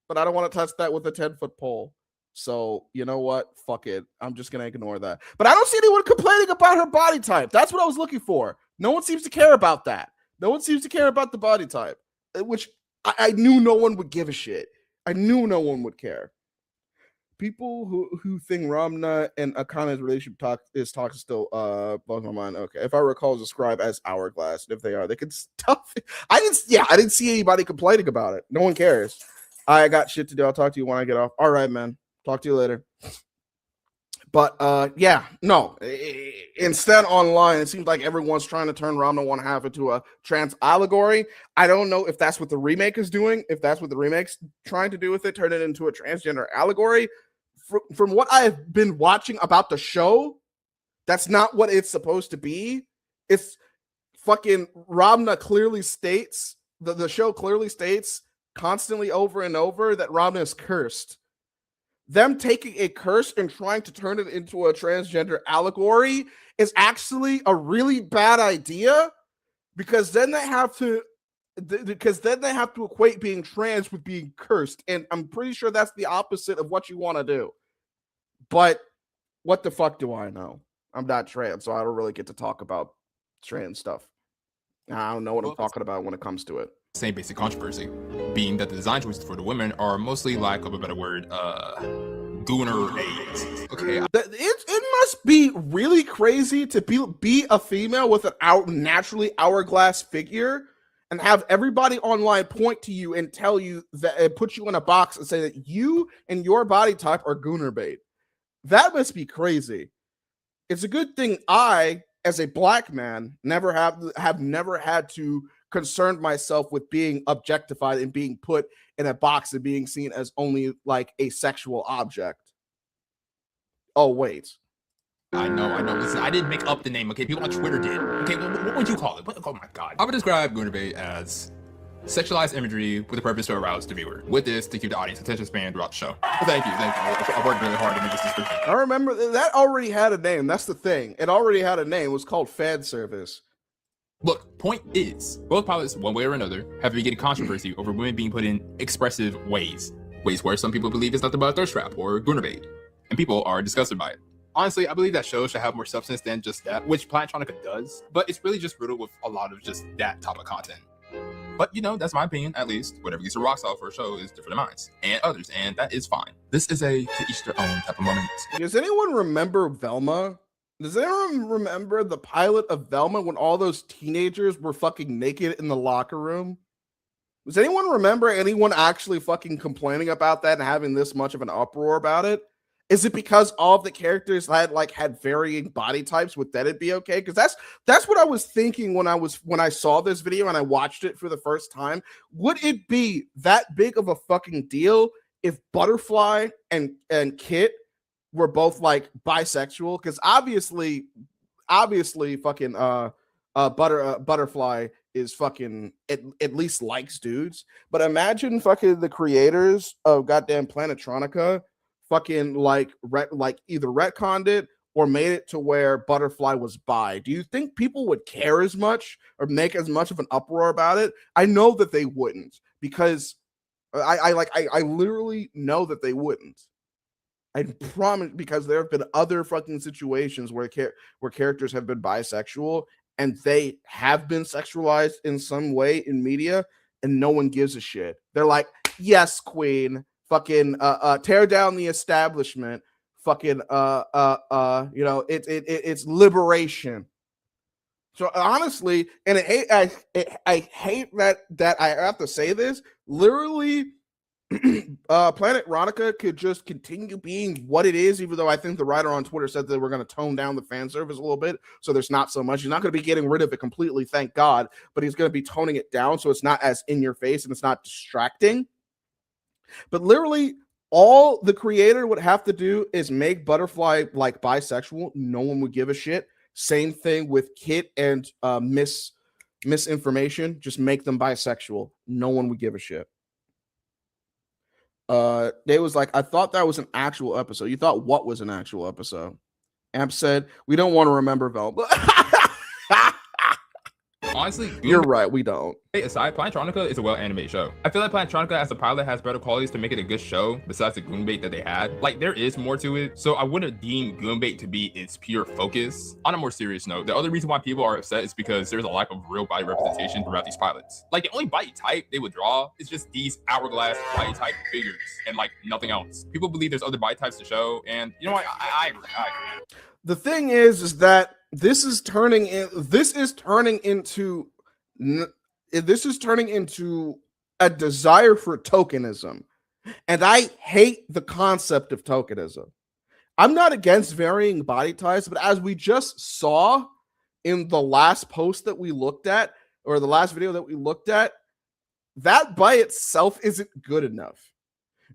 But I don't want to touch that with a 10-foot pole. So you know what? Fuck it. I'm just gonna ignore that. But I don't see anyone complaining about her body type. That's what I was looking for. No one seems to care about that. No one seems to care about the body type, which I knew no one would give a shit. I knew no one would care. People who think Ramna and Akana's relationship is toxic still blows my mind. Okay, if I recall, described as hourglass. And if they are, they can stuff it. I didn't see anybody complaining about it. No one cares. I got shit to do. I'll talk to you when I get off. All right, man. Talk to you later. But yeah, no. Instead, online, it seems like everyone's trying to turn Ramna 1/2 into a trans allegory. I don't know if that's what the remake is doing. If that's what the remake's trying to do with it, turn it into a transgender allegory. From what I've been watching about the show, that's not what it's supposed to be. It's fucking Ramna clearly states, the show clearly states constantly over and over that Ramna is cursed. Them taking a curse and trying to turn it into a transgender allegory is actually a really bad idea, because then they have to equate being trans with being cursed, and I'm pretty sure that's the opposite of what you want to do. But what the fuck do I know? I'm not trans, so I don't really get to talk about trans stuff. I don't know what I'm talking about when it comes to it. Same basic controversy, being that the design choices for the women are mostly, lack of a better word, gooner aids. Okay. It must be really crazy to be a female with an naturally hourglass figure and have everybody online point to you and tell you that, and put you in a box and say that you and your body type are gooner bait. That must be crazy. It's a good thing I, as a black man, never had to concern myself with being objectified and being put in a box and being seen as only like a sexual object. Oh, wait. I know. Listen, I didn't make up the name, okay? People on Twitter did. Okay, what would you call it? Oh my god. I would describe Goonerbait as sexualized imagery with a purpose to arouse the viewer. With this, to keep the audience attention span throughout the show. Well, thank you. I worked really hard to make this description. I remember that already had a name. That's the thing. It already had a name. It was called fan service. Look, point is, both pilots, one way or another, have been getting controversy over women being put in expressive ways where some people believe it's nothing but a thirst trap or gunner bait, and people are disgusted by it. Honestly, I believe that shows should have more substance than just that, which Planetronika does, but it's really just riddled with a lot of just that type of content. But, you know, that's my opinion, at least. Whatever gets a rock solid for a show is different than mine and others, and that is fine. This is a to each their own type of moment. Does anyone remember Velma? Does anyone remember the pilot of Velma when all those teenagers were fucking naked in the locker room? Does anyone remember anyone actually fucking complaining about that and having this much of an uproar about it? Is it because all of the characters had varying body types? Would that it be okay? Because that's what I was thinking when I saw this video and I watched it for the first time. Would it be that big of a fucking deal if Butterfly and Kit were both like bisexual? Because obviously fucking Butterfly is fucking at least likes dudes. But imagine fucking the creators of goddamn Planetronika fucking either retconned it or made it to where Butterfly was bi. Do you think people would care as much or make as much of an uproar about it? I know that they wouldn't, because I literally know that they wouldn't. I promise, because there have been other fucking situations where characters have been bisexual and they have been sexualized in some way in media, and no one gives a shit. They're like, yes, queen, fucking tear down the establishment, fucking it's liberation. So honestly, and I hate that I have to say this, literally. Planetronika could just continue being what it is, even though I think the writer on Twitter said that we're going to tone down the fan service a little bit, so there's not so much. He's not going to be getting rid of it completely, thank God, but he's going to be toning it down so it's not as in your face and it's not distracting. But literally, all the creator would have to do is make Butterfly like bisexual. No one would give a shit. Same thing with Kit and Misinformation. Just make them bisexual. No one would give a shit. They was like, I thought that was an actual episode. You thought what was an actual episode? Amp said, we don't want to remember Velma. Honestly, you're right, we don't. Aside, Planetronika is a well-animated show. I feel like Planetronika as a pilot has better qualities to make it a good show besides the goonbait that they had. Like, there is more to it, so I wouldn't deem goonbait to be its pure focus. On a more serious note, the other reason why people are upset is because there's a lack of real body representation throughout these pilots. Like, the only body type they would draw is just these hourglass body type figures and like nothing else. People believe there's other body types to show, and you know what? I agree. The thing is that this is turning into a desire for tokenism, and I hate the concept of tokenism. I'm not against varying body types, but as we just saw in the last post that we looked at, or the last video that we looked at, that by itself isn't good enough.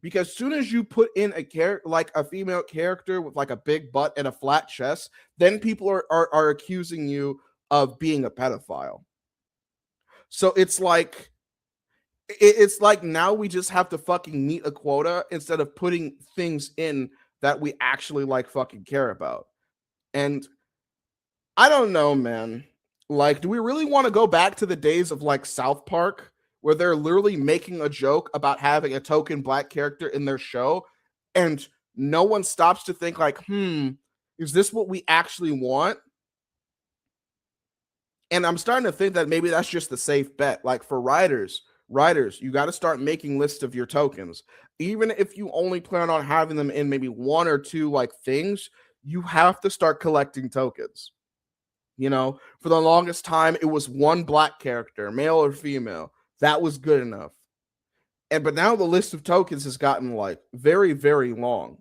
Because as soon as you put in a character like a female character with like a big butt and a flat chest, then people are accusing you of being a pedophile. So it's like now we just have to fucking meet a quota instead of putting things in that we actually like fucking care about. And I don't know, man. Like, do we really want to go back to the days of like South Park, where they're literally making a joke about having a token black character in their show, and no one stops to think like, is this what we actually want? And I'm starting to think that maybe that's just the safe bet. Like, for writers, you got to start making lists of your tokens. Even if you only plan on having them in maybe one or two like things, you have to start collecting tokens. You know, for the longest time, it was one black character, male or female. That was good enough. But now the list of tokens has gotten like very, very long.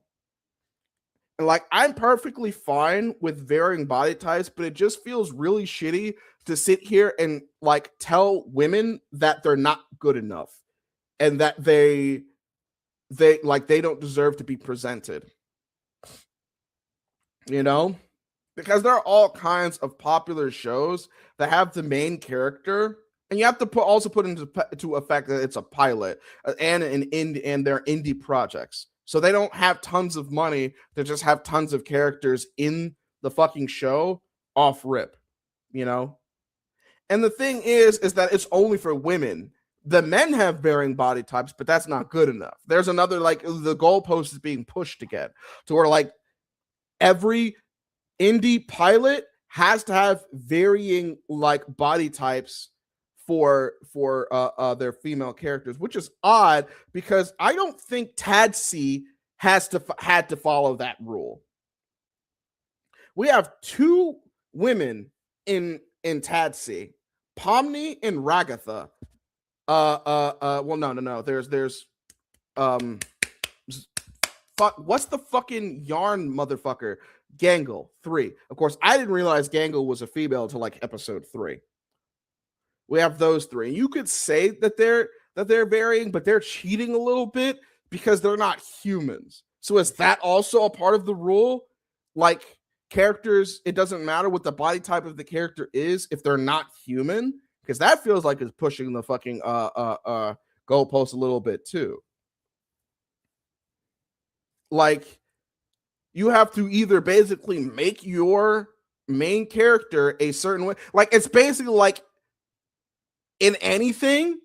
And like, I'm perfectly fine with varying body types, but it just feels really shitty to sit here and like tell women that they're not good enough and that they don't deserve to be presented. You know? Because there are all kinds of popular shows that have the main character, and you have to also put into effect that it's a pilot and they're indie projects. So they don't have tons of money to just have tons of characters in the fucking show off rip, you know? And the thing is that it's only for women. The men have varying body types, but that's not good enough. There's another, like, the goalpost is being pushed again to where, like, every indie pilot has to have varying, like, body types for their female characters, which is odd because I don't think Tadsi had to follow that rule. We have two women in Tadsi, Pomni and Ragatha. Well, no. There's what's the fucking yarn motherfucker? Gangle 3. Of course, I didn't realize Gangle was a female until like episode 3. We have those three. You could say that they're varying, but they're cheating a little bit because they're not humans. So is that also a part of the rule? Like, characters, it doesn't matter what the body type of the character is if they're not human, because that feels like it's pushing the fucking goalpost a little bit too. Like, you have to either basically make your main character a certain way. Like, it's basically like in anything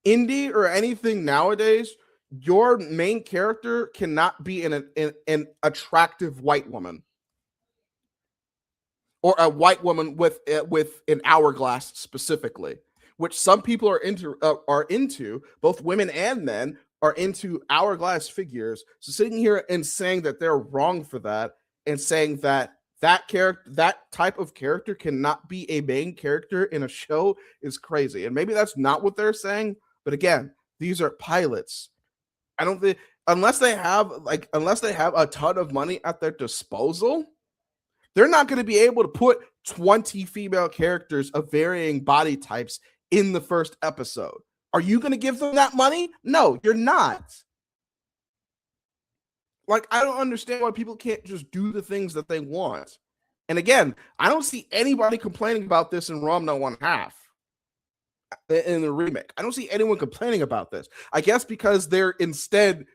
indie or anything nowadays, your main character cannot be an attractive white woman. Or a white woman with an hourglass specifically, which some people are into. Both women and men are into hourglass figures. So sitting here and saying that they're wrong for that, and saying that that type of character cannot be a main character in a show is crazy. And maybe that's not what they're saying, but again, these are pilots. I don't think unless they have a ton of money at their disposal, they're not going to be able to put 20 female characters of varying body types in the first episode. Are you going to give them that money? No, you're not. Like, I don't understand why people can't just do the things that they want. And again, I don't see anybody complaining about this in Ramna 1/2 in the remake. I don't see anyone complaining about this. I guess because they're instead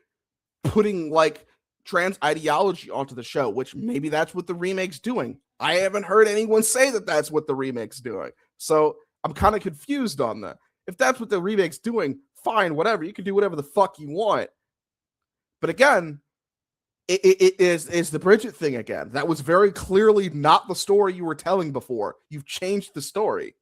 putting, like, trans ideology onto the show, which maybe that's what the remake's doing. I haven't heard anyone say that that's what the remake's doing. So I'm kind of confused on that. If that's what the remake's doing, fine, whatever. You can do whatever the fuck you want. But again, it is the Bridget thing again. That was very clearly not the story you were telling before. You've changed the story.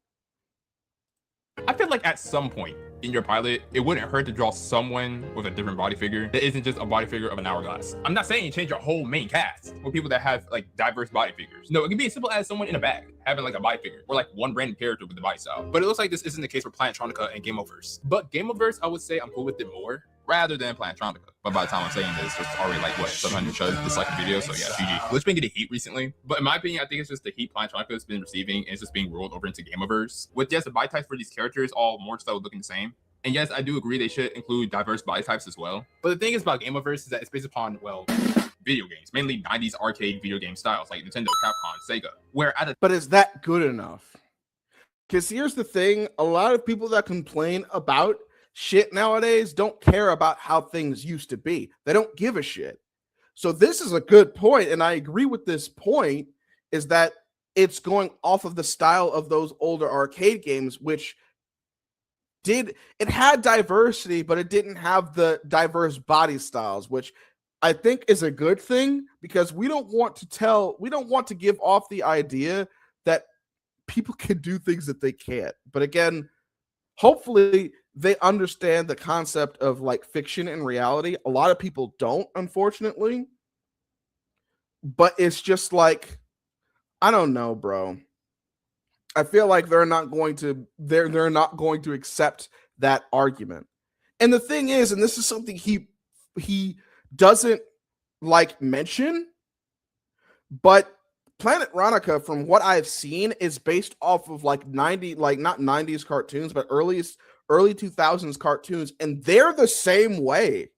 I feel like at some point in your pilot, it wouldn't hurt to draw someone with a different body figure that isn't just a body figure of an hourglass. I'm not saying you change your whole main cast with people that have like diverse body figures. No, it can be as simple as someone in a bag having like a body figure, or like one random character with the body style. But it looks like this isn't the case for Planetronika and Gameoverse. But Gameoverse, I would say I'm cool with it more rather than Planetronika. But by the time I'm saying this, there's already like what 700 shows dislike the video. So yeah, GG. Glitch been getting heat recently, but in my opinion, I think it's just the heat Planetronika has been receiving, and it's just being rolled over into Gameoverse. With yes, the body types for these characters all more so looking the same. And yes, I do agree they should include diverse body types as well. But the thing is about Gameoverse is that it's based upon, well, video games, mainly 90s arcade video game styles like Nintendo, Capcom, Sega. But is that good enough? Because here's the thing, a lot of people that complain about shit nowadays don't care about how things used to be. They don't give a shit. So this is a good point, and I agree with this point, is that it's going off of the style of those older arcade games, which had diversity, but it didn't have the diverse body styles, which I think is a good thing, because we don't want to give off the idea that people can do things that they can't. But again, hopefully they understand the concept of like fiction and reality. A lot of people don't, unfortunately. But it's just like, I don't know, bro. I feel like they're not going to accept that argument. And the thing is, and this is something he doesn't like mention, but Planetronika, from what I've seen, is based off of like not 90s cartoons, but early 2000s cartoons, and they're the same way.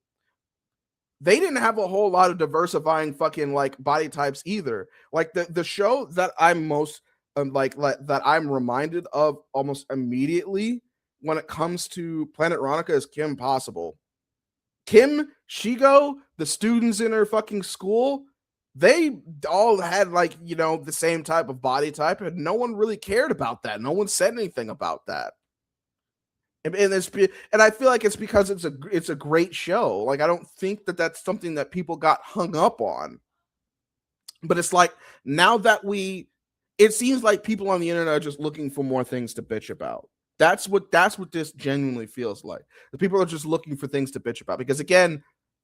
They didn't have a whole lot of diversifying fucking like body types either. Like the show that I'm most that I'm reminded of almost immediately when it comes to Planetronika is Kim Possible. Kim Shigo, the students in her fucking school, they all had like, you know, the same type of body type, and no one really cared about that. No one said anything about that. And I feel like it's because it's a great show. Like, I don't think that that's something that people got hung up on. But it's like, now that it seems like people on the internet are just looking for more things to bitch about. That's what this genuinely feels like. The people are just looking for things to bitch about. Because again,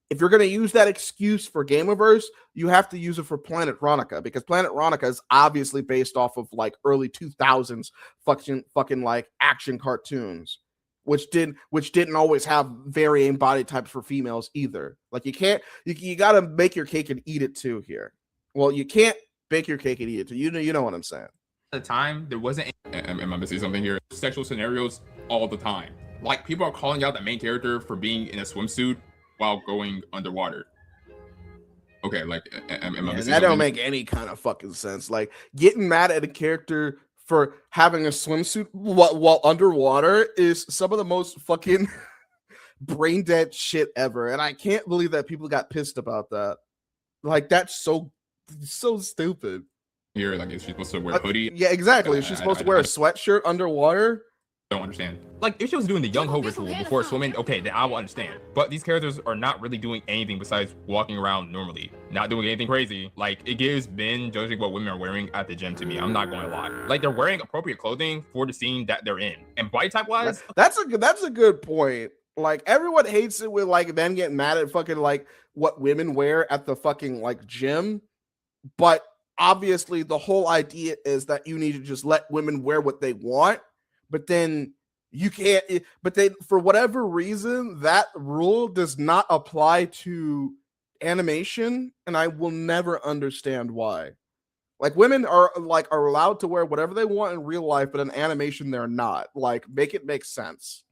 if you're going to use that excuse for Gameoverse, you have to use it for Planetronika, because Planetronika is obviously based off of like early 2000s fucking like action cartoons, which didn't always have varying body types for females either. Like, you got to make your cake and eat it too here. Well, you can't bake your cake and eat it too. You know what I'm saying. At the time, there wasn't. Am I missing something here? Sexual scenarios all the time. Like, people are calling out the main character for being in a swimsuit while going underwater. Okay, like, am I missing that don't something? make any kind of fucking sense. Like, getting mad at a character for having a swimsuit while underwater is some of the most fucking brain dead shit ever. And I can't believe that people got pissed about that. Like, that's so stupid. Here, like, is she supposed to wear a hoodie? Yeah, exactly. Is she supposed to wear a sweatshirt underwater? Don't understand. Like, if she was doing the young ho ritual before swimming, okay, then I will understand. But these characters are not really doing anything besides walking around normally, not doing anything crazy. Like, it gives men judging what women are wearing at the gym to me. I'm not going to lie. Like, they're wearing appropriate clothing for the scene that they're in. And body type wise, that's a good point. Like, everyone hates it with like men getting mad at fucking like what women wear at the fucking like gym, but obviously the whole idea is that you need to just let women wear what they want, but then you can't. But they, for whatever reason, that rule does not apply to animation, and I will never understand why. Like, women are allowed to wear whatever they want in real life, but in animation they're not. Like, make it make sense.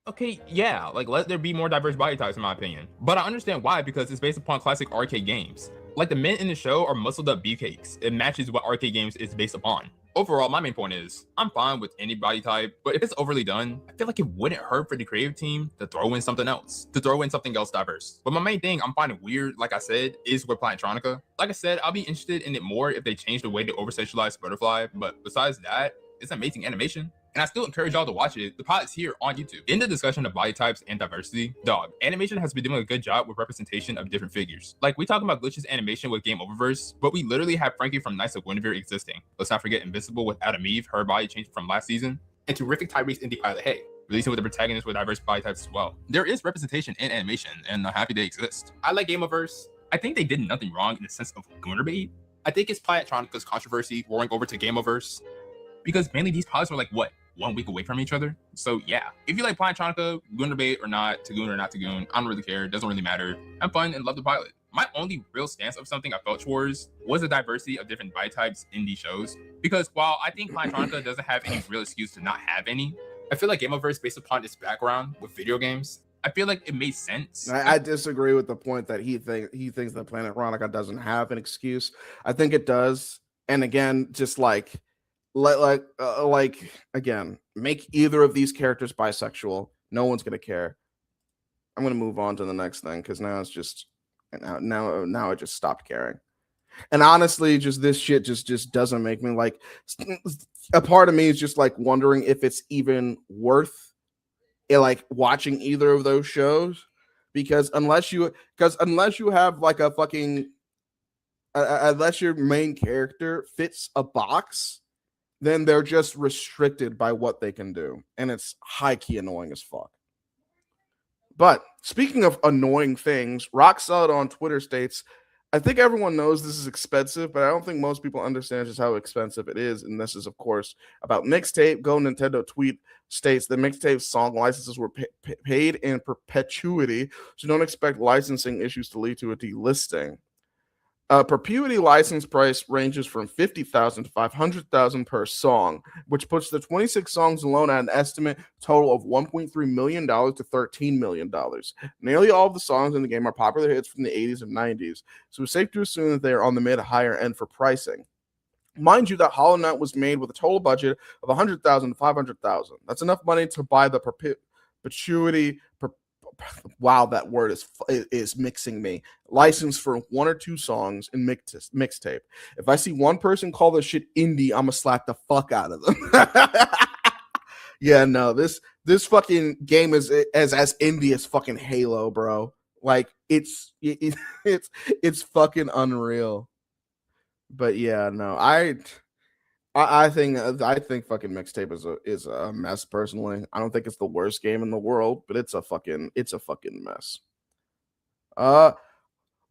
okay, yeah, like, let there be more diverse body types in my opinion. But I understand why, because it's based upon classic arcade games. Like, the men in the show are muscled up beefcakes. It matches what arcade games is based upon. Overall, my main point is, I'm fine with any body type, but if it's overly done, I feel like it wouldn't hurt for the creative team to throw in something else, diverse. But my main thing I'm finding weird, like I said, is with Planetronika. Like I said, I'll be interested in it more if they change the way they over-sexualize Butterfly, but besides that, it's amazing animation. And I still encourage y'all to watch it. The pod is here on YouTube. In the discussion of body types and diversity, dog, animation has been doing a good job with representation of different figures. Like, we talk about Glitch's animation with Gameoverse, but we literally have Frankie from Knights of Guinevere existing. Let's not forget Invincible with Adam Eve, her body changed from last season. And terrific Tyrese in the Pilot Hay, releasing with the protagonist with diverse body types as well. There is representation in animation, and I'm happy they exist. I like Gameoverse. I think they did nothing wrong in the sense of Gunner bait. I think it's Planetronika's controversy roaring over to Gameoverse, because mainly these pods are like, what, 1 week away from each other? So yeah, if you like Planetronika, Gunner bait or not, Tagoon or not Tagoon, I don't really care. It doesn't really matter. I'm fun and love the pilot. My only real stance of something I felt towards was the diversity of different body types in these shows. Because while I think Planetronika doesn't have any real excuse to not have any, I feel like Gameoverse, based upon its background with video games, I feel like it made sense. I disagree with the point that he thinks that Planetronika doesn't have an excuse. I think it does. And again, just like again, make either of these characters bisexual. No one's gonna care. I'm gonna move on to the next thing because now it's just now I just stopped caring. And honestly, just this shit just doesn't make me like. A part of me is just like wondering if it's even worth it, like watching either of those shows, because unless you have like a fucking unless your main character fits a box, then they're just restricted by what they can do, and it's high-key annoying as fuck. But speaking of annoying things, Rock Solid on Twitter states, I think everyone knows this is expensive, but I don't think most people understand just how expensive it is. And this is, of course, about Mixtape. Go Nintendo tweet states the Mixtape song licenses were paid in perpetuity, so don't expect licensing issues to lead to a delisting. Perpetuity license price ranges from $50,000 to $500,000 per song, which puts the 26 songs alone at an estimate total of $1.3 million to $13 million. Nearly all of the songs in the game are popular hits from the 80s and 90s, so it's safe to assume that they are on the mid to higher end for pricing. Mind you, that Hollow Knight was made with a total budget of $100,000 to $500,000. That's enough money to buy the perpetuity wow, that word is mixing me. License for 1 or 2 songs in mixtape. If I see one person call this shit indie, I'm gonna slap the fuck out of them. Yeah, no, this fucking game is as indie as fucking Halo, bro. Like it's fucking unreal. But yeah, no, I think fucking mixtape is a mess personally. I don't think it's the worst game in the world, but it's a fucking mess.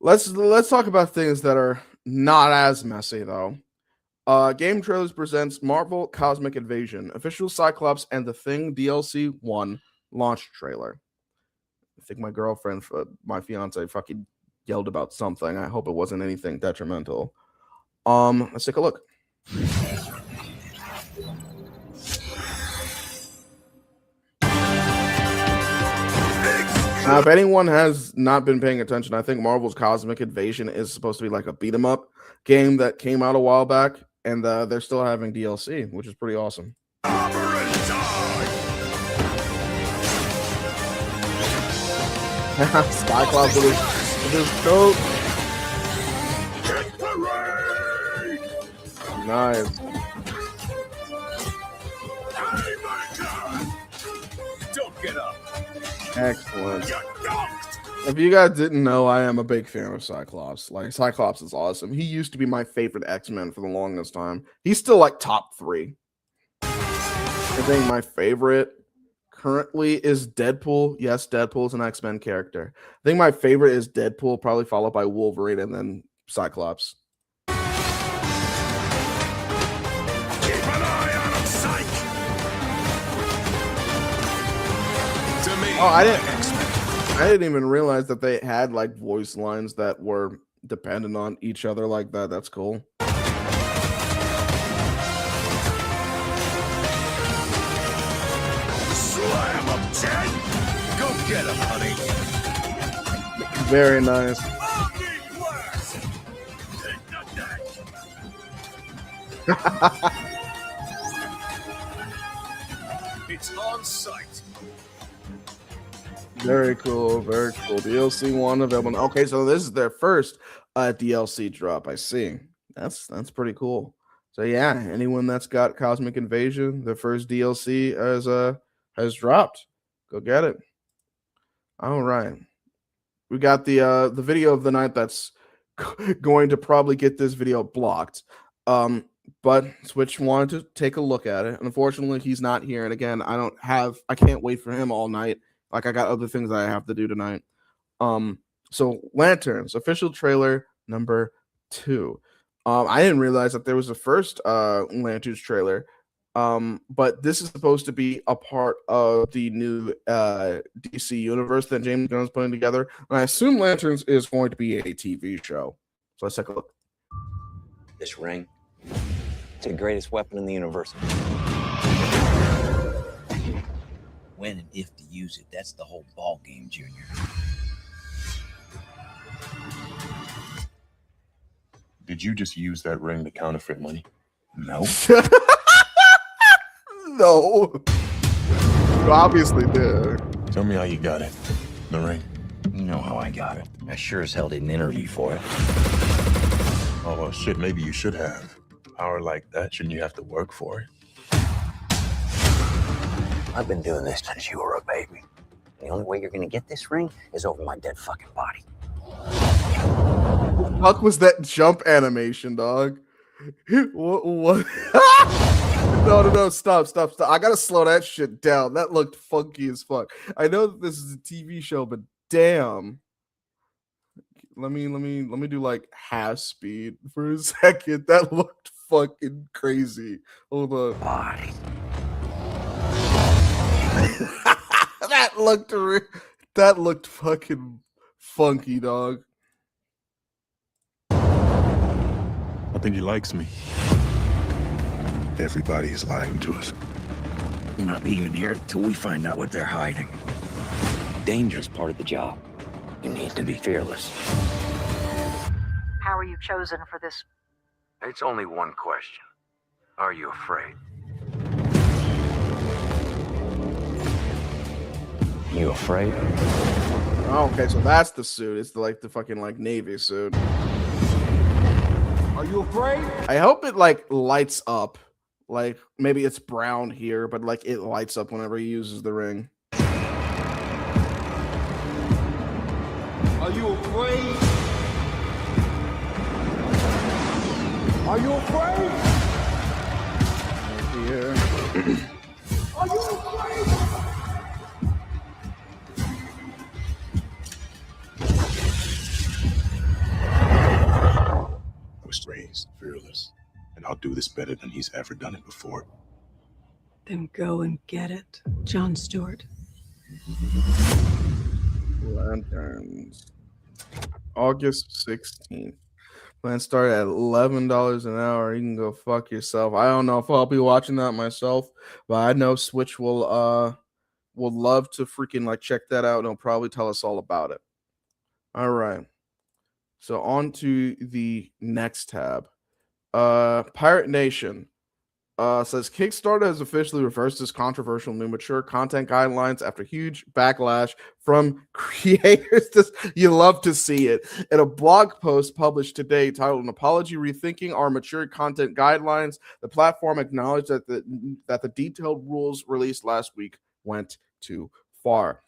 Let's talk about things that are not as messy though. Game Trailers presents Marvel Cosmic Invasion, official Cyclops and the Thing DLC 1 launch trailer. I think my girlfriend, my fiance, fucking yelled about something. I hope it wasn't anything detrimental. Let's take a look. Now, if anyone has not been paying attention, I think Marvel's Cosmic Invasion is supposed to be like a beat 'em up game that came out a while back, and they're still having DLC, which is pretty awesome. Cyclops with his coat. Nice. Don't get up. Excellent. If you guys didn't know, I am a big fan of Cyclops. Like, Cyclops is awesome. He used to be my favorite X-Men for the longest time. He's still like top 3. I think my favorite currently is Deadpool. Yes, Deadpool's an X-Men character. I think my favorite is Deadpool, probably followed by Wolverine and then Cyclops. Keep an eye on him, Psych. To me, Oh, I didn't even realize that they had like voice lines that were dependent on each other like that. That's cool. Slam him, Ted. Go get him, honey. Very nice. It's on site. Very cool. Very cool. DLC 1 available. Okay, so this is their first DLC drop. I see. That's pretty cool. So yeah, anyone that's got Cosmic Invasion, the first DLC has dropped. Go get it. All right. We got the video of the night that's going to probably get this video blocked. But Switch wanted to take a look at it. Unfortunately, he's not here. And again, I can't wait for him all night. Like, I got other things that I have to do tonight. So Lanterns, official trailer number 2. I didn't realize that there was a first Lanterns trailer. But this is supposed to be a part of the new DC universe that James Gunn's putting together. And I assume Lanterns is going to be a TV show. So let's take a look. This ring, it's the greatest weapon in the universe. When and if to use it, that's the whole ball game, Junior. Did you just use that ring to counterfeit money? No. No. You obviously did. Tell me how you got it. The ring. You know how I got it. I sure as hell didn't interview for it. Oh, well, shit, maybe you should have. Power like that, shouldn't you have to work for it? I've been doing this since you were a baby. The only way you're gonna get this ring is over my dead fucking body. What the fuck was that jump animation, dog? What? No, stop. I gotta slow that shit down. That looked funky as fuck. I know that this is a TV show, but damn. Let me do like half speed for a second. That looked fucking crazy. Hold on. Body. that looked fucking funky, dog. I think he likes me. Everybody is lying to us. We're not leaving here until we find out what they're hiding. Danger is part of the job. You need to be fearless. How are you chosen for this? It's only one question. Are you afraid? You afraid? Oh, okay, so that's the suit. It's the fucking like Navy suit. Are you afraid? I hope it like lights up. Like maybe it's brown here, but like it lights up whenever he uses the ring. Are you afraid? Are you afraid? Here. Are you afraid? I was raised fearless, and I'll do this better than he's ever done it before. Then go and get it, John Stewart. Lanterns. August 16th. Plan start at $11 an hour. You can go fuck yourself. I don't know if I'll be watching that myself, but I know Switch will love to freaking like check that out and he'll probably tell us all about it. All right. So on to the next tab. Pirate Nation says Kickstarter has officially reversed its controversial new mature content guidelines after huge backlash from creators. You love to see it. In a blog post published today titled "An Apology Rethinking Our Mature Content Guidelines," the platform acknowledged that the detailed rules released last week went too far.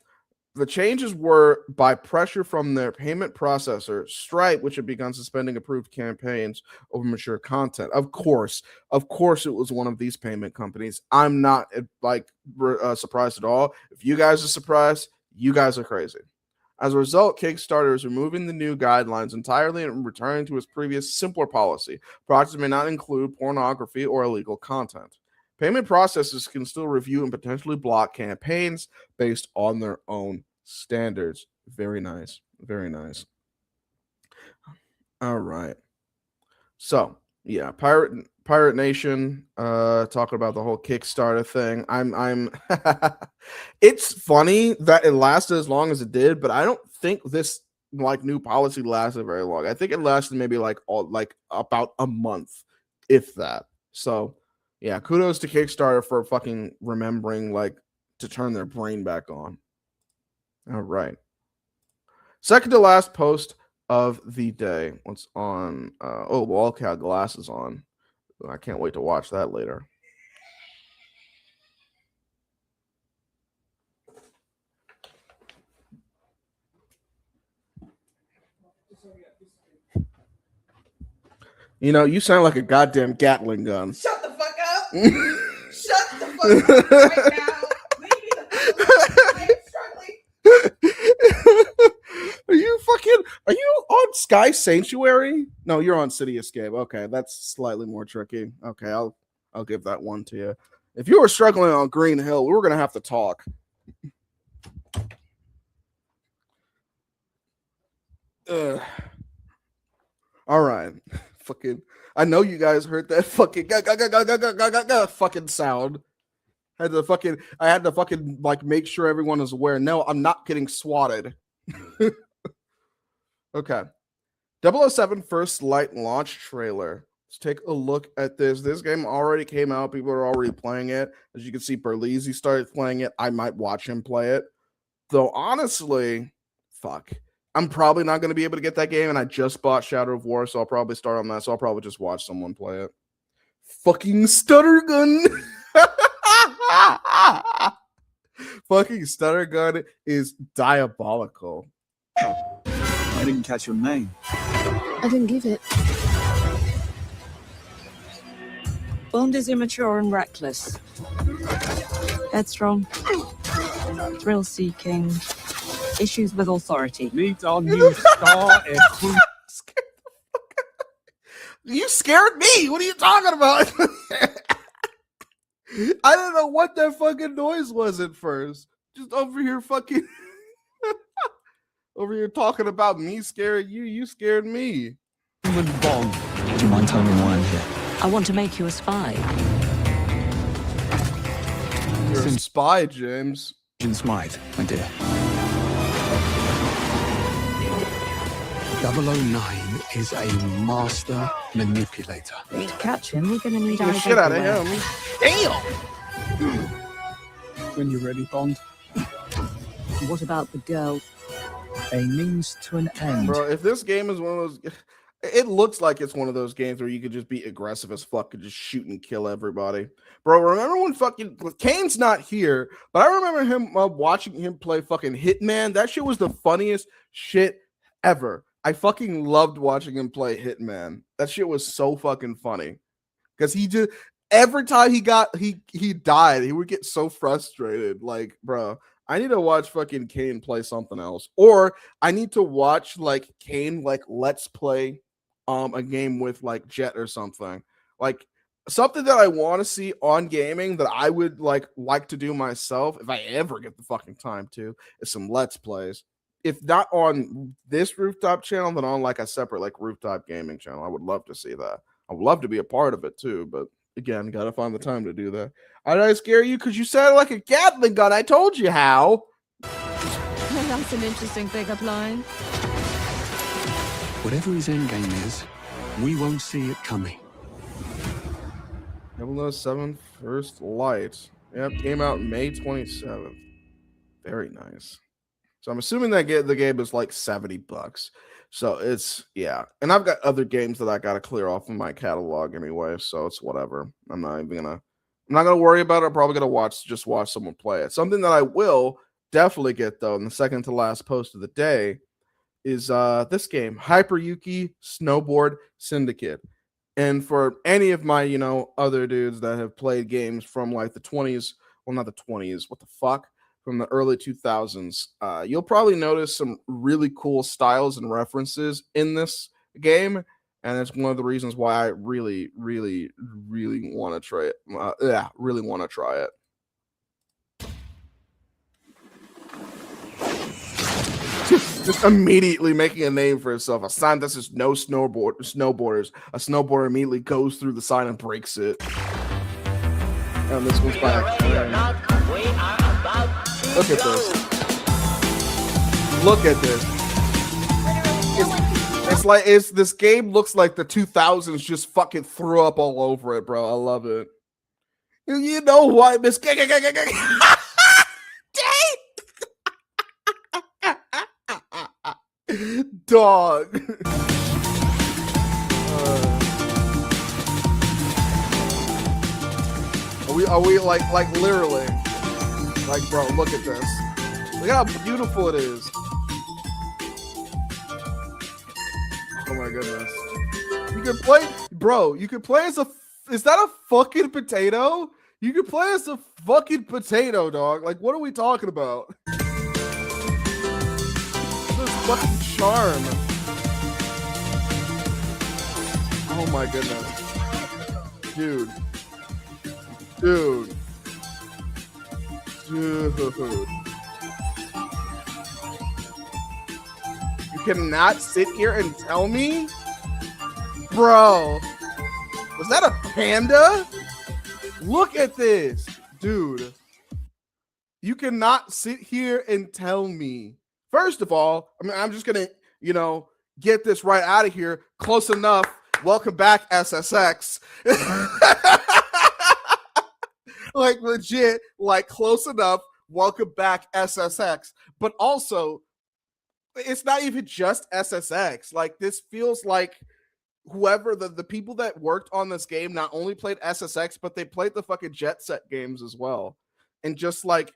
The changes were by pressure from their payment processor, Stripe, which had begun suspending approved campaigns over mature content. Of course, it was one of these payment companies. I'm not surprised at all. If you guys are surprised, you guys are crazy. As a result, Kickstarter is removing the new guidelines entirely and returning to its previous simpler policy. Projects may not include pornography or illegal content. Payment processors can still review and potentially block campaigns based on their own standards. Very nice. Very nice. All right. So, yeah, Pirate Nation talking about the whole Kickstarter thing. I'm it's funny that it lasted as long as it did, but I don't think this like new policy lasted very long. I think it lasted maybe like about a month, if that. So, yeah, kudos to Kickstarter for fucking remembering like to turn their brain back on. All right. Second to last post of the day. What's on? Wildcat Glasses on. I can't wait to watch that later. You know, you sound like a goddamn Gatling gun. Shut the fuck up. Shut the fuck up right now. Leave me the fuck alone. I am struggling. Are you on Sky Sanctuary? No, you're on City Escape. Okay, that's slightly more tricky. Okay, I'll give that one to you. If you were struggling on Green Hill, we were gonna have to talk. All right. Fucking, I know you guys heard that fucking fucking sound. I had to fucking like make sure everyone is aware. No, I'm not getting swatted. Okay. 007 First Light launch trailer. Let's take a look at this. This game already came out. People are already playing it. As you can see, Berlizzi started playing it. I might watch him play it. Though honestly, fuck. I'm probably not going to be able to get that game, and I just bought Shadow of War, so I'll probably start on that. So I'll probably just watch someone play it. Fucking stutter gun. Fucking stutter gun is diabolical. I didn't catch your name. I didn't give it. Bond is immature and reckless. Headstrong. Thrill-seeking. Issues with authority. Needs our new star and queen. You scared me. What are you talking about? I don't know what that fucking noise was at first. Just over here fucking over here talking about me scaring you. You scared me. Human Bond. Do you mind telling me why I'm here? I want to make you a spy. You're a spy, James. Agent Smythe, my dear. 009 is a master manipulator. To catch him, we're going to need Get the eyes shit out of everywhere. him. Damn. When you're ready, Bond. What about the girl? A means to an end. Bro, if this game is one of those, it looks like it's one of those games where you could just be aggressive as fuck and just shoot and kill everybody. Bro, remember when fucking Kane's not here, but I remember him watching him play fucking Hitman. That shit was the funniest shit ever. I fucking loved watching him play Hitman. That shit was so fucking funny because he just every time he died, he would get so frustrated. Like, bro, I need to watch fucking Kane play something else, or I need to watch like Kane like let's play a game with like Jet or something. Like something that I want to see on gaming that I would like to do myself if I ever get the fucking time to is some let's plays. If not on this Rooftop channel, then on like a separate like Rooftop gaming channel. I would love to see that. I would love to be a part of it too, but again, gotta find the time to do that. Did I scare you? Because you sounded like a Gatling gun. I told you how. That's an interesting pickup line. Whatever his endgame is, we won't see it coming. 007 First Light. Yep, came out May 27th. Very nice. So I'm assuming that the game is like $70. So it's, yeah. And I've got other games that I got to clear off of my catalog anyway. So it's whatever. I'm not gonna worry about it. I'm probably gonna just watch someone play it. Something that I will definitely get though, in the second to last post of the day, is this game, Hyperyuki Snowboard Syndicate. And for any of my, other dudes that have played games from like the 20s, well, not the 20s, what the fuck, from the early 2000s, you'll probably notice some really cool styles and references in this game. And it's one of the reasons why I really, really, really want to try it. Really want to try it. Just immediately making a name for himself. A sign that says no snowboarders. A snowboarder immediately goes through the sign and breaks it. And this one's by Look at this. Look at this. This game looks like the 2000s just fucking threw up all over it, bro. I love it. You know what, Miss Dog. Are we like literally? Like, bro, look at this. Look how beautiful it is. Oh my goodness. You can play, bro. You can play as is that a fucking potato? You can play as a fucking potato, dog. Like, what are we talking about? This fucking charm. Oh my goodness. Dude. You cannot sit here and tell me? Bro. Was that a panda? Look at this. Dude. You cannot sit here and tell me. First of all, I'm just going to, get this right out of here. Close enough. Welcome back, SSX. Like legit, like close enough. Welcome back, SSX. But also, it's not even just SSX. Like this feels like whoever the people that worked on this game not only played SSX, but they played the fucking Jet Set games as well. And just like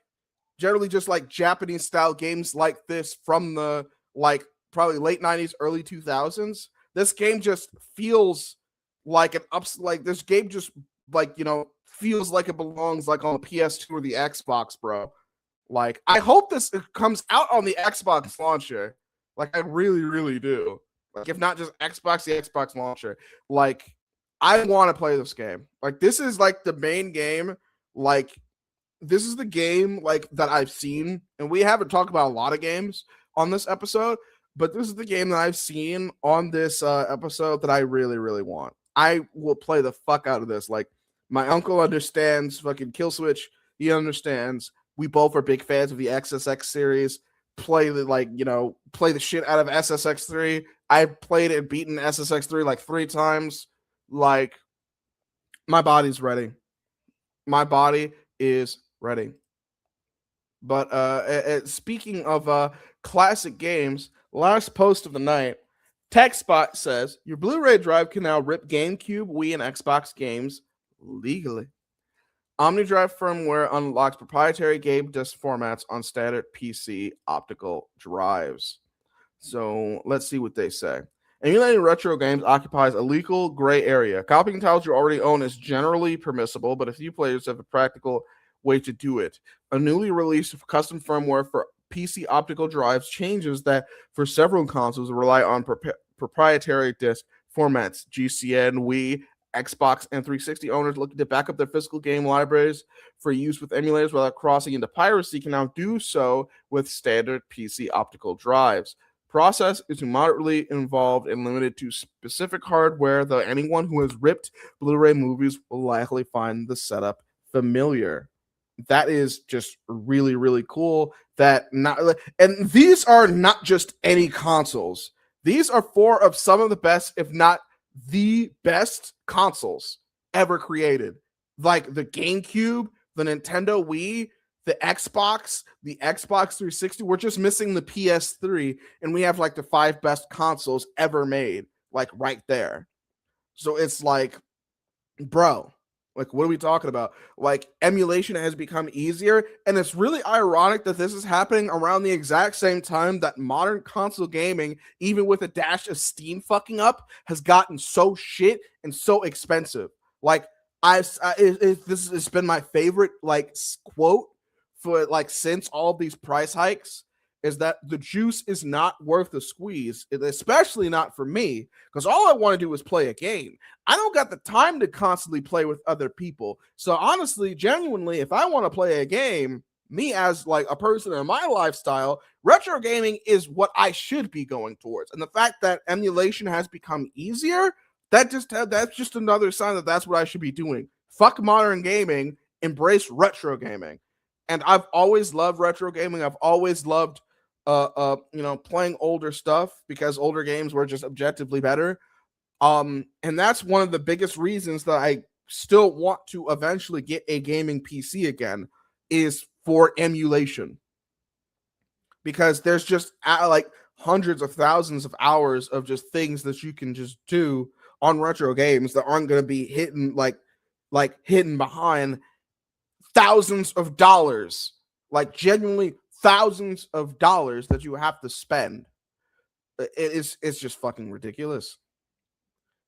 generally just like Japanese style games like this from the like probably late 90s, early 2000s. This game just feels like this game just like, feels like it belongs like on the PS2 or the Xbox, bro. Like, I hope this comes out on the Xbox launcher. Like, I really, really do. Like, if not just Xbox, the Xbox launcher. Like, I want to play this game. Like, this is like the main game. Like, this is the game like that I've seen, and we haven't talked about a lot of games on this episode, but this is the game that I've seen on this episode that I really, really want. I will play the fuck out of this. Like, my uncle understands fucking Kill Switch. He understands. We both are big fans of the XSX series. Play the shit out of SSX 3. I played and beaten SSX 3 like 3 times. Like, my body's ready. My body is ready. But speaking of classic games, last post of the night, TechSpot says your Blu-ray drive can now rip GameCube, Wii, and Xbox games legally. OmniDrive firmware unlocks proprietary game disc formats on standard PC optical drives. So let's see what they say. Emulating retro games occupies a legal gray area. Copying titles you already own is generally permissible, but a few players have a practical way to do it. A newly released custom firmware for PC optical drives changes that for several consoles rely on proprietary disc formats. GCN, Wii, Xbox, and 360 owners looking to back up their physical game libraries for use with emulators without crossing into piracy can now do so with standard PC optical drives. Process is moderately involved and limited to specific hardware, though anyone who has ripped Blu-ray movies will likely find the setup familiar. That is just really, really cool. And these are not just any consoles. These are four of some of the best, if not the best consoles ever created. Like the GameCube, the Nintendo Wii, the Xbox 360. We're just missing the PS3, and we have like the 5 best consoles ever made, like right there. So it's like, bro, like, what are we talking about? Like, emulation has become easier, and it's really ironic that this is happening around the exact same time that modern console gaming, even with a dash of Steam fucking up, has gotten so shit and so expensive. Like, this has been my favorite like quote for like since all these price hikes, is that the juice is not worth the squeeze, especially not for me, because all I want to do is play a game. I don't got the time to constantly play with other people. So honestly, genuinely, if I want to play a game, me as like a person in my lifestyle, retro gaming is what I should be going towards. And the fact that emulation has become easier, that's just another sign that that's what I should be doing. Fuck modern gaming, embrace retro gaming. And I've always loved retro gaming. I've always loved playing older stuff because older games were just objectively better. And that's one of the biggest reasons that I still want to eventually get a gaming PC again, is for emulation. Because there's just like hundreds of thousands of hours of just things that you can just do on retro games that aren't going to be hidden hidden behind thousands of dollars, like genuinely thousands of dollars that you have to spend. It's just fucking ridiculous.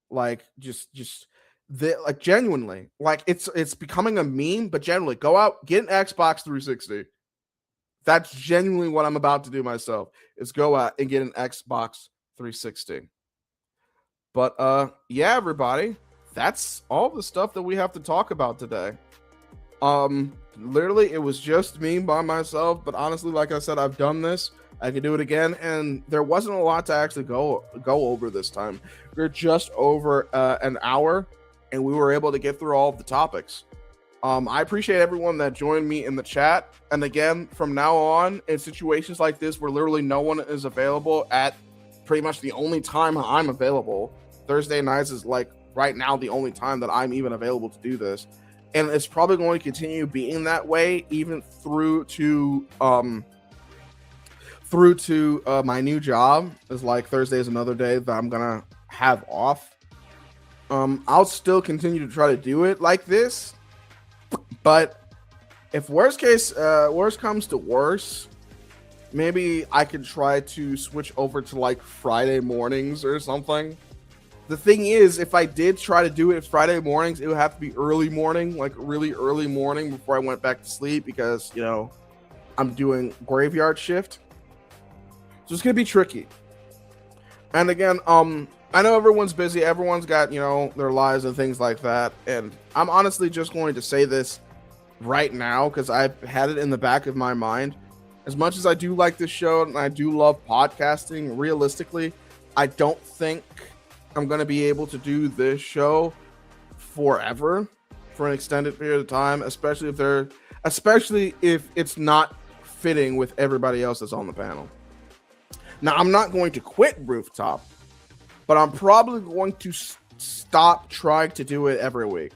Like like genuinely, like it's becoming a meme. But generally, go out, get an Xbox 360. That's genuinely what I'm about to do myself, is go out and get an Xbox 360. But yeah, everybody, that's all the stuff that we have to talk about today. Literally, it was just me by myself, but honestly, like I said, I've done this. I could do it again, and there wasn't a lot to actually go over this time. We're just over an hour, and we were able to get through all of the topics. I appreciate everyone that joined me in the chat. And again, from now on, in situations like this where literally no one is available at pretty much the only time I'm available, Thursday nights is like right now the only time that I'm even available to do this. And it's probably going to continue being that way even through to my new job. Is like Thursday is another day that I'm gonna have off. I'll still continue to try to do it like this, but if worst comes to worse, maybe I could try to switch over to like Friday mornings or something. The thing is, if I did try to do it Friday mornings, it would have to be early morning, like really early morning before I went back to sleep, because, you know, I'm doing graveyard shift. So it's going to be tricky. And again, I know everyone's busy. Everyone's got, you know, their lives and things like that. And I'm honestly just going to say this right now because I've had it in the back of my mind. As much as I do like this show and I do love podcasting, realistically, I don't think I'm going to be able to do this show forever, for an extended period of time, especially if it's not fitting with everybody else that's on the panel. Now, I'm not going to quit Rooftop, but I'm probably going to stop trying to do it every week.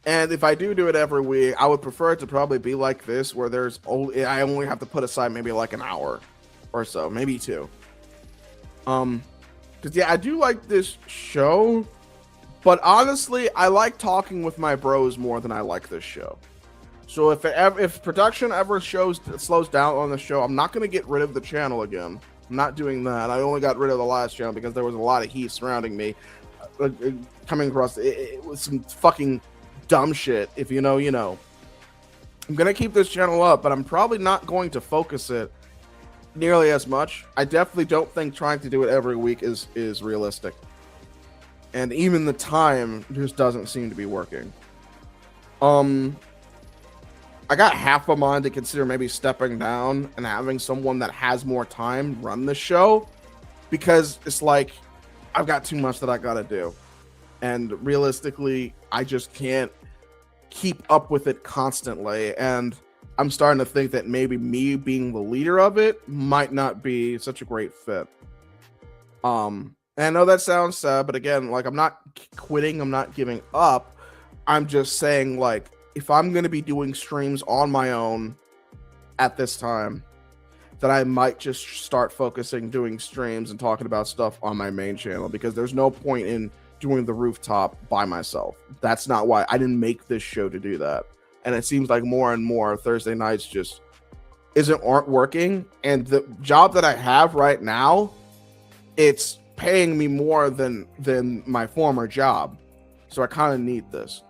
And if I do it every week, I would prefer it to probably be like this, where I only have to put aside maybe like an hour or so, maybe 2. Because yeah, I do like this show, but honestly, I like talking with my bros more than I like this show. So if production ever slows down on the show, I'm not gonna get rid of the channel again. I'm not doing that. I only got rid of the last channel because there was a lot of heat surrounding me, coming across it was some fucking dumb shit. If you know, you know. I'm gonna keep this channel up, but I'm probably not going to focus it nearly as much. I definitely don't think trying to do it every week is realistic, and even the time just doesn't seem to be working. I got half a mind to consider maybe stepping down and having someone that has more time run the show, because it's like I've got too much that I gotta do, and realistically I just can't keep up with it constantly, and I'm starting to think that maybe me being the leader of it might not be such a great fit. And I know that sounds sad, but again, like, I'm not quitting, I'm not giving up. I'm just saying, like, if I'm going to be doing streams on my own at this time, that I might just start focusing doing streams and talking about stuff on my main channel, because there's no point in doing the Rooftop by myself. That's not why. I didn't make this show to do that. And it seems like more and more Thursday nights just aren't working. And the job that I have right now, it's paying me more than my former job. So I kind of need this.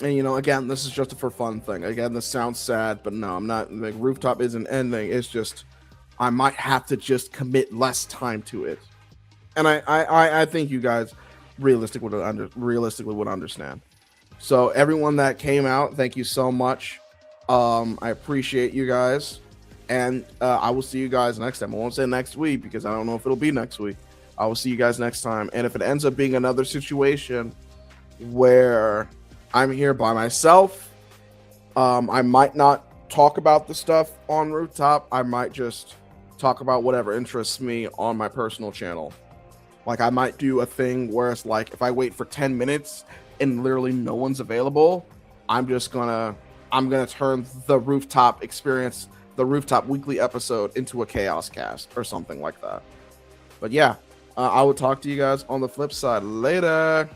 And, you know, again, this is just a for fun thing. Again, this sounds sad, but no, I'm not. Like, Rooftop isn't ending. It's just I might have to just commit less time to it. And I think you guys realistically would understand. So everyone that came out, thank you so much. I appreciate you guys. And I will see you guys next time. I won't say next week because I don't know if it'll be next week. I will see you guys next time. And if it ends up being another situation where I'm here by myself, I might not talk about the stuff on Rooftop. I might just talk about whatever interests me on my personal channel. Like, I might do a thing where it's like, if I wait for 10 minutes and literally no one's available, I'm gonna turn the Rooftop experience, the Rooftop weekly episode, into a chaos cast or something like that. But yeah, I will talk to you guys on the flip side later.